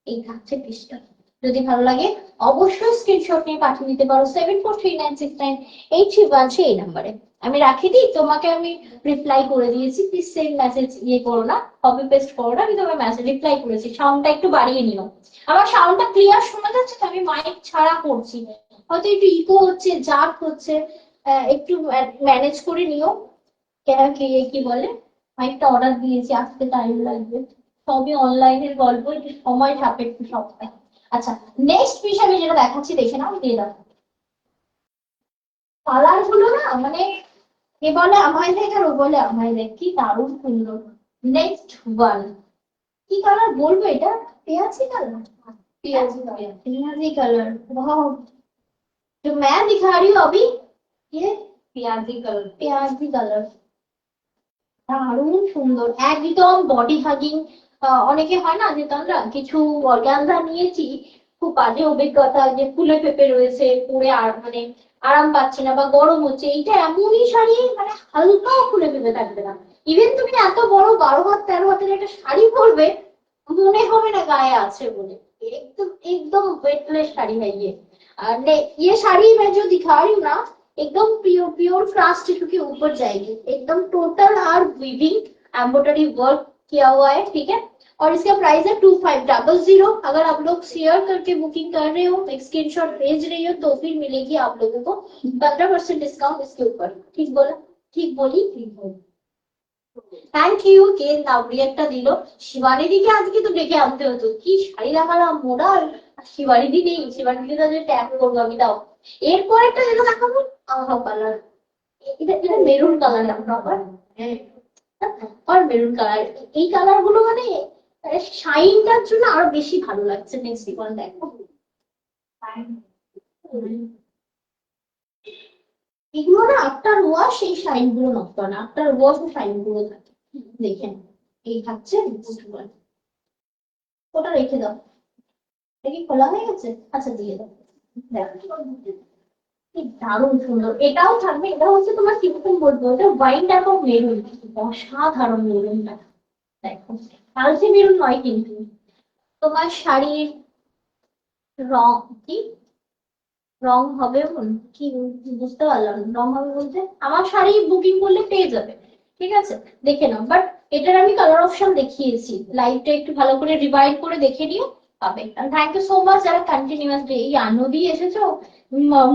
S1: এই থাকছে পিসটা। যদি ভালো লাগে অবশ্যই স্ক্রিনশট নিয়ে পাঠিয়ে দিতে পারো 7439698313 এই নাম্বারে। আমি রাখি দিই, তোমাকে আমি রিপ্লাই করে দিয়েছি, প্লিজ সেম মেসেজ ইয়ে করো না, কপি পেস্ট করো না, আমি তোমাকে মেসেজ রিপ্লাই করেছি। সাউন্ডটা একটু বাড়িয়ে নিও। আমার সাউন্ডটা ক্লিয়ার শোনা যাচ্ছে তো? আমি মাইক ছাড়া করছি, হয়তো একটু ইকো হচ্ছে, জার্ক হচ্ছে, একটু ম্যানেজ করে নিও। কি বলে মাইকটা অর্ডার দিয়েছি, আসতে টাইম লাগবে। সবই অনলাইনের গল্প, একটু সময় সাপেক্ষ সবটাই। আচ্ছা নেক্সট পিস আমি যেটা দেখাচ্ছি দেখে নাও, দিয়ে দাও। কালার গুলো না মানে এ বলে আমায় দেখ আর ও বলে আমায় দেখ, কি দারুণ সুন্দর। নেক্সট ওয়ান কি কালার বলবো এটা? পেঁয়াজি কালার, पेयाजी कलर। वाह जो मैं दिखा रही हूँ अभी ये पेयाजी कलर দারুণ সুন্দর একদম বডি হাগিং। অনেকে হয় না যে তোমরা কিছু অর্গানজা নিয়েছি, খুব বাজে অভিজ্ঞতা যে ফুলে ফেপে রয়েছে, পরে আর মানে আরাম পাচ্ছি না বা গরম হচ্ছে। এইটা এমনই শাড়ি মানে হালকাও ফুলে ফেপে থাকবে না। ইভেন তুমি এত বড় 12 হাত 13 হাতের একটা শাড়ি পরবে মনে হবে না গায়ে আছে বলে। एकदम एकदम वेटलेस साड़ी है ये। ये साड़ी मैं जो दिखा रही हूँ ना एकदम प्योर प्योर क्राफ्ट टिश्यू के ऊपर जाएगी, एकदम टोटल और वीविंग एम्ब्रॉयडरी वर्क किया हुआ है, ठीक है? और इसका प्राइस है 2500। अगर आप लोग शेयर करके बुकिंग कर रहे हो, एक स्क्रीनशॉट भेज रही हो, तो फिर मिलेगी आप लोगों को 15% डिस्काउंट इसके ऊपर। ठीक बोला? ठीक बोली? ठीक बोली। Thank you. কে লাভলি একটা দিল। শিবানীদিকে আজকে তো ডেকে আনতে হতো, কি শাড়ি দেখালাম মোডাল। শিবানীদি নেই, শিবানীদি তাদের ট্যাগ করবো আমি। দাও এরপর একটা যেটা দেখাবো, আহা কালার, এটা এটা মেরুন কালার প্রপার। হ্যাঁ, আর মেরুন কালার, এই কালার গুলো মানে শাইনটার জন্য আরো বেশি ভালো লাগছে। নেক্সট ওয়ান দেখো, এগুলো না আফটার ওয়াশ এই শাইন গুলো নষ্ট হয় না, আফটার ওয়াশ শাইন গুলো থাকে। দেখেন এই থাকছে, ওটা রেখে দাও। এটা কি খোলা হয়ে গেছে? আচ্ছা দিয়ে দাও। দেখো কি দারুণ সুন্দর, এটাও থাকবে। এটা হচ্ছে তোমার কিরকম বলবো, এটা হোয়াইট এবং মেরুন, অসাধারণ মেরুনটা। দেখো কালচে মেরুন নয় কিন্তু। তোমার শাড়ির রং কি, রং হবে কি বুঝতে পারলাম না। রং হবে বলতে আমার শাড়ি বুকিং করলে পেয়ে যাবে, ঠিক আছে, দেখে নাও। বাট এটার আমি কালার অপশন দেখিয়েছি, লাইভটা একটু ভালো করে রিভাইন্ড করে দেখে নিও, পাবে। থ্যাংক ইউ সো মাচ যারা কন্টিনিউয়াসলি। এই আনন্দি এসেছো,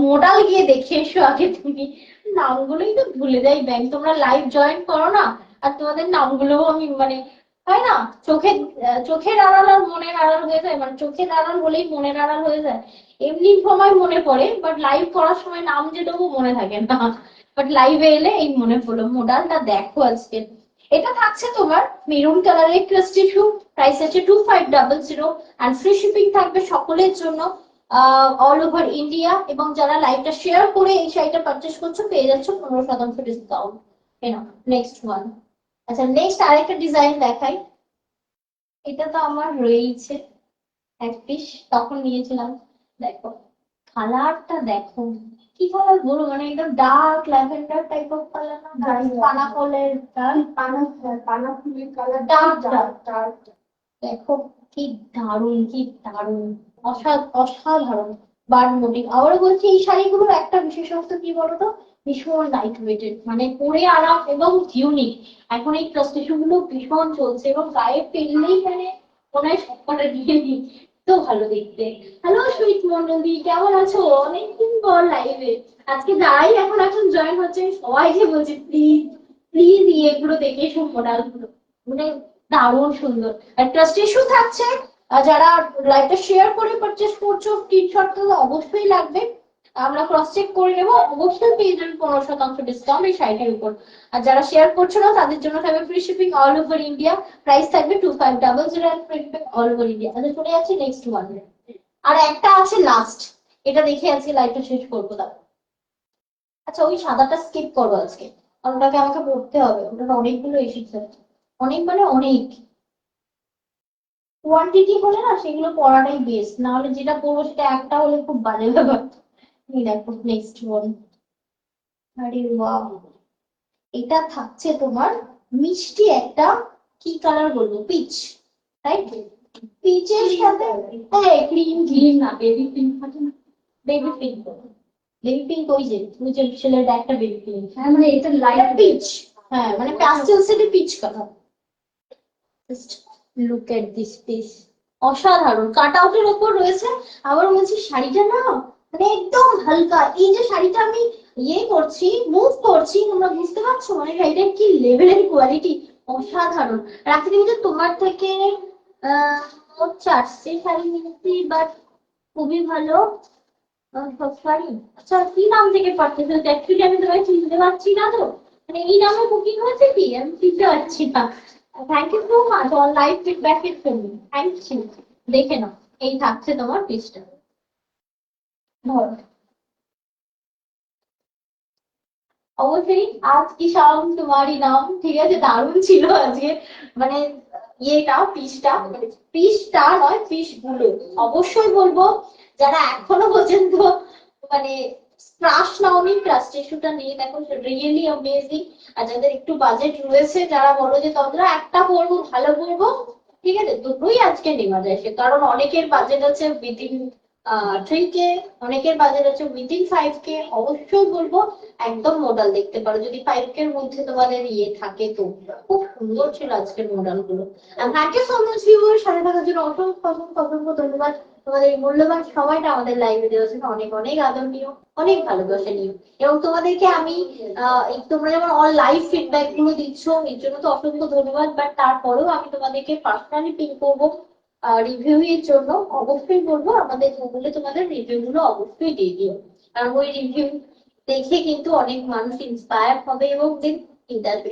S1: মোডাল গিয়ে দেখে এসো আগে তুমি। নামগুলোই তো ভুলে যাই ব্যাংক, তোমরা লাইভ জয়েন করো না, আর তোমাদের নামগুলোও আমি মানে হয় না, চোখের আড়াল আর মনের আড়াল হয়ে যায়, মানে চোখের আড়াল হলেই মনের আড়াল হয়ে যায়। এমনি সময় মনে পড়ে, বাট লাইভ করার সময় নাম যেটুকু মনে থাকে না। বাট লাইভে এলে এই মনে পড়লো। মোডালটা দেখো আজকে, এটা থাকছে তোমার মেরুন কালারের ক্রাস্টি শু, প্রাইস আছে 2500 এন্ড ফ্রি শিপিং থাকবে সকলের জন্য অল ওভার ইন্ডিয়া। এবং যারা লাইভটা শেয়ার করে এই শাড়িটা পারচেস করছো পেয়ে যাচ্ছ 15% ডিসকাউন্ট। Next one. আচ্ছা নেক্সট আরেকটা ডিজাইন দেখাই। এটা তো আমার রয়েছে এক পিস, তখন নিয়েছিলাম। দেখো কালারটা দেখো, কি কালার বলবো, মানে একদম dark lavender type of colour না, পানা ফলের পানা ফুলের কালার, ডার্ক ডার্ক ডার্ক। দেখো কি দারুণ, কি দারুণ, অসাধারণ বার্ড মোটিভ। আবারও বলছি এই শাড়িগুলোর একটা বিশেষত্ব কি বলতো, ভীষণ লাইট ওয়েটেড, মানে পরে আরাম এবং ইউনিক। এখন এই প্রস্টেশন গুলো ভীষণ চলছে এবং গায়ে ফেললেই মানে মনে হয় সবকটা দিয়ে দিই, তো ভালো দেখতে। হ্যালো সুইট মন্ডলী, কেমন আছো? অনেকদিন পর লাইভে। আজকে যারাই এখন এখন জয়েন হচ্ছে সবাইকে বলছি প্লিজ প্লিজ এগুলো দেখে এসো, মডেল গুলো মানে দারুণ সুন্দর। আর ট্রাস্ট ইস্যু থাকছে, যারা লাইভটা শেয়ার করে পারচেস করছো স্ক্রিনশট তো অবশ্যই লাগবে, আমরা ক্রস চেক করে নেবো, অবশ্যই পেয়ে যাবেন 15% ডিসকাউন্ট এই শাড়িটার উপর। আর যারা শেয়ার করছো না তাদের জন্য থাকবে free shipping all over India, price থাকবে 2500 and free shipping all over India. তাহলে চলে যাচ্ছে নেক্সট ওয়ান। আর একটা আছে লাস্ট, এটা দেখে আজকে লাইভটা শেষ করবো। তাহলে আচ্ছা ওই সাদাটা স্কিপ করবো আজকে, কারণ ওটাকে আমাকে পড়তে হবে, ওটা অনেকগুলো এসেছে, অনেক মানে অনেক কোয়ান্টিটি হলে না সেগুলো পড়াটাই বেস্ট, না হলে যেটা পড়বো সেটা একটা হলে খুব বাজে ব্যাপার। এই দেখো নেক্সট ওয়ান। আরে ওয়াও, এটা থাকছে তোমার মিষ্টি একটা, কি কালার বলবো, পিচ, রাইট? পিচের সাথে হ্যাঁ ক্রিম, ক্রিম না বেবি পিঙ্ক থাকে না, বেবি পিঙ্ক, বেবি পিঙ্ক ওই যে ছেলেটা একটা বেবি পিঙ্ক। হ্যাঁ মানে এটা লাইট পিচ, হ্যাঁ মানে প্যাস্টেল শেডে peach colour. Just look at this piece, অসাধারণ কাট আউটের ওপর রয়েছে। আবার বলছি শাড়িটা না মানে একদম হালকা, এই যে শাড়িটা আমি করছি মুভ করছি, তোমরা বুঝতে পারছো মানে শাড়িটার কি লেভেলের কোয়ালিটি, অসাধারণ। রাখি কিন্তু তোমার থেকে চারটে শাড়ি নিয়েছি, বাট খুবই ভালো সব শাড়ি। আচ্ছা কি নাম থেকে পারতেছো? অ্যাকচুয়ালি আমি তোমায় চিনতে পারছি না তো, মানে এই নামে বুকিং হয়েছে কি আমি চিনতে পারছি না। Thank you so much all live ফিডব্যাকের জন্য, থ্যাংক ইউ। দেখে নাও এই থাকছে তোমার পিসটা, ধরো। অবশ্যই আজ কি শাম তোমারই নাম, ঠিক আছে, দারুণ ছিল আজকে মানে ইয়েটা পিসটা নয় পিস গুলো। অবশ্যই বলবো যারা এখনো পর্যন্ত মানে ক্রাশ নাওনি, ক্রাশ টিস্যুটা নিয়ে দেখো, রিয়েলি অ্যামেজিং। আর যাদের একটু বাজেট রয়েছে, যারা বলো যে তোমরা একটা পরবো ভালো পরবো, ঠিক আছে, দুটোই আজকে নেওয়া যায় সে, কারণ অনেকের বাজেট আছে উইদিন 3K, অনেকের বাজেট আছে উইদিন 5K। অবশ্যই বলবো একদম মডেল দেখতে পারো যদি 5K এর মধ্যে তোমাদের ইয়ে থাকে। তো খুব সুন্দর ছিল আজকের মডেল গুলো। Thank you so much viewer, সাথে থাকার জন্য অসংখ্য অসংখ্য অসংখ্য ধন্যবাদ। তোমাদের এই মূল্যবান সময়টা আমাদের লাইভে দেওয়ার জন্য অনেক অনেক আদর নিও, অনেক ভালোবাসা নিও। এবং তোমাদেরকে আমি তোমরা যেমন অল লাইভ ফিডব্যাক গুলো দিচ্ছ এর জন্য তো অসংখ্য ধন্যবাদ, বাট তারপরেও আমি তোমাদেরকে পার্সোনালি পিন করবো রিভিউ এর জন্য। অবশ্যই বলবো আমাদের গুগলে তোমাদের রিভিউ গুলো অবশ্যই দিয়ে দিও, কারণ ওই রিভিউ দেখে কিন্তু অনেক মানুষ ইন্সপায়ার হবে এবং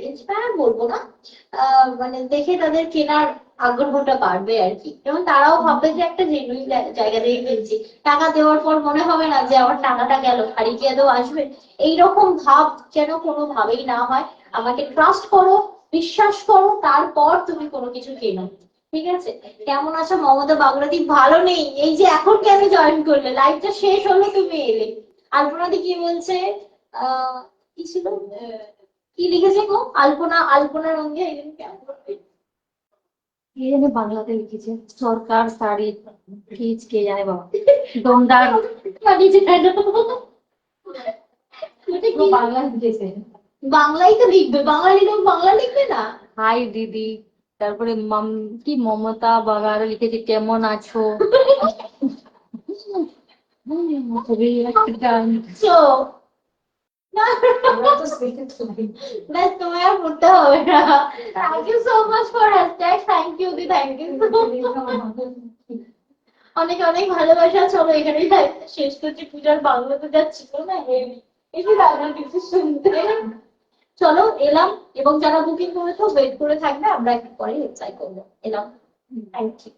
S1: ইন্সপায়ার বলবো না, মানে দেখে তাদের কেনার আগ্রহটা বাড়বে আর কি। এবং তারাও ভাববে যে একটা জেনুইন জায়গা থেকে কিনছি, টাকা দেওয়ার পর মনে হবে না যে আমার টাকাটা গেল, হারিয়ে কি আদৌ আসবে। এইরকম ভাব যেন কোনোভাবেই না হয়। আমাকে ট্রাস্ট করো, বিশ্বাস করো, তারপর তুমি কোনো কিছু কেনো, ঠিক আছে? কেমন আছো মমতা বাগরাতি? ভালো নেই, এই যে এখন কেন জয়েন করলে? লাইভটা শেষ হলো তুমি এলে। আলপনাদি কি বলছে? কি ছিল, কি লিখেছে গো? আলপনা, আলপনা রঙে
S2: কে জানে বাংলাতে লিখেছে সরকার শাড়ি ফ্রিজ, কে জানে বাবা। দমদার
S1: বানিয়েছে কেন?
S2: বাংলা লিখেছে।
S1: বাংলাই তো লিখবে, বাংলা লিখবে, বাংলা লিখবে না?
S2: হাই দিদি, তারপরে কি মমতা বাগারা লিখেছে কেমন আছো। খুবই একটা গান।
S1: So, না, ব্যাস তোমায় আর পড়তে হবে না। Thank you so much for hashtag, thank you দি, থ্যাংক ইউ। অনেক অনেক ভালোবাসা। চলো এখানেই লাইভটা শেষ করছি। পূজার বাংলা তো যা ছিল না, হেভি। একটু রান্না কিছু শুনতে। চলো এলাম, এবং যারা বুকিং করেছো ওয়েট করে থাকবে, আমরা একটু পরে রিপ্লাই করবো। এলাম, থ্যাংক ইউ।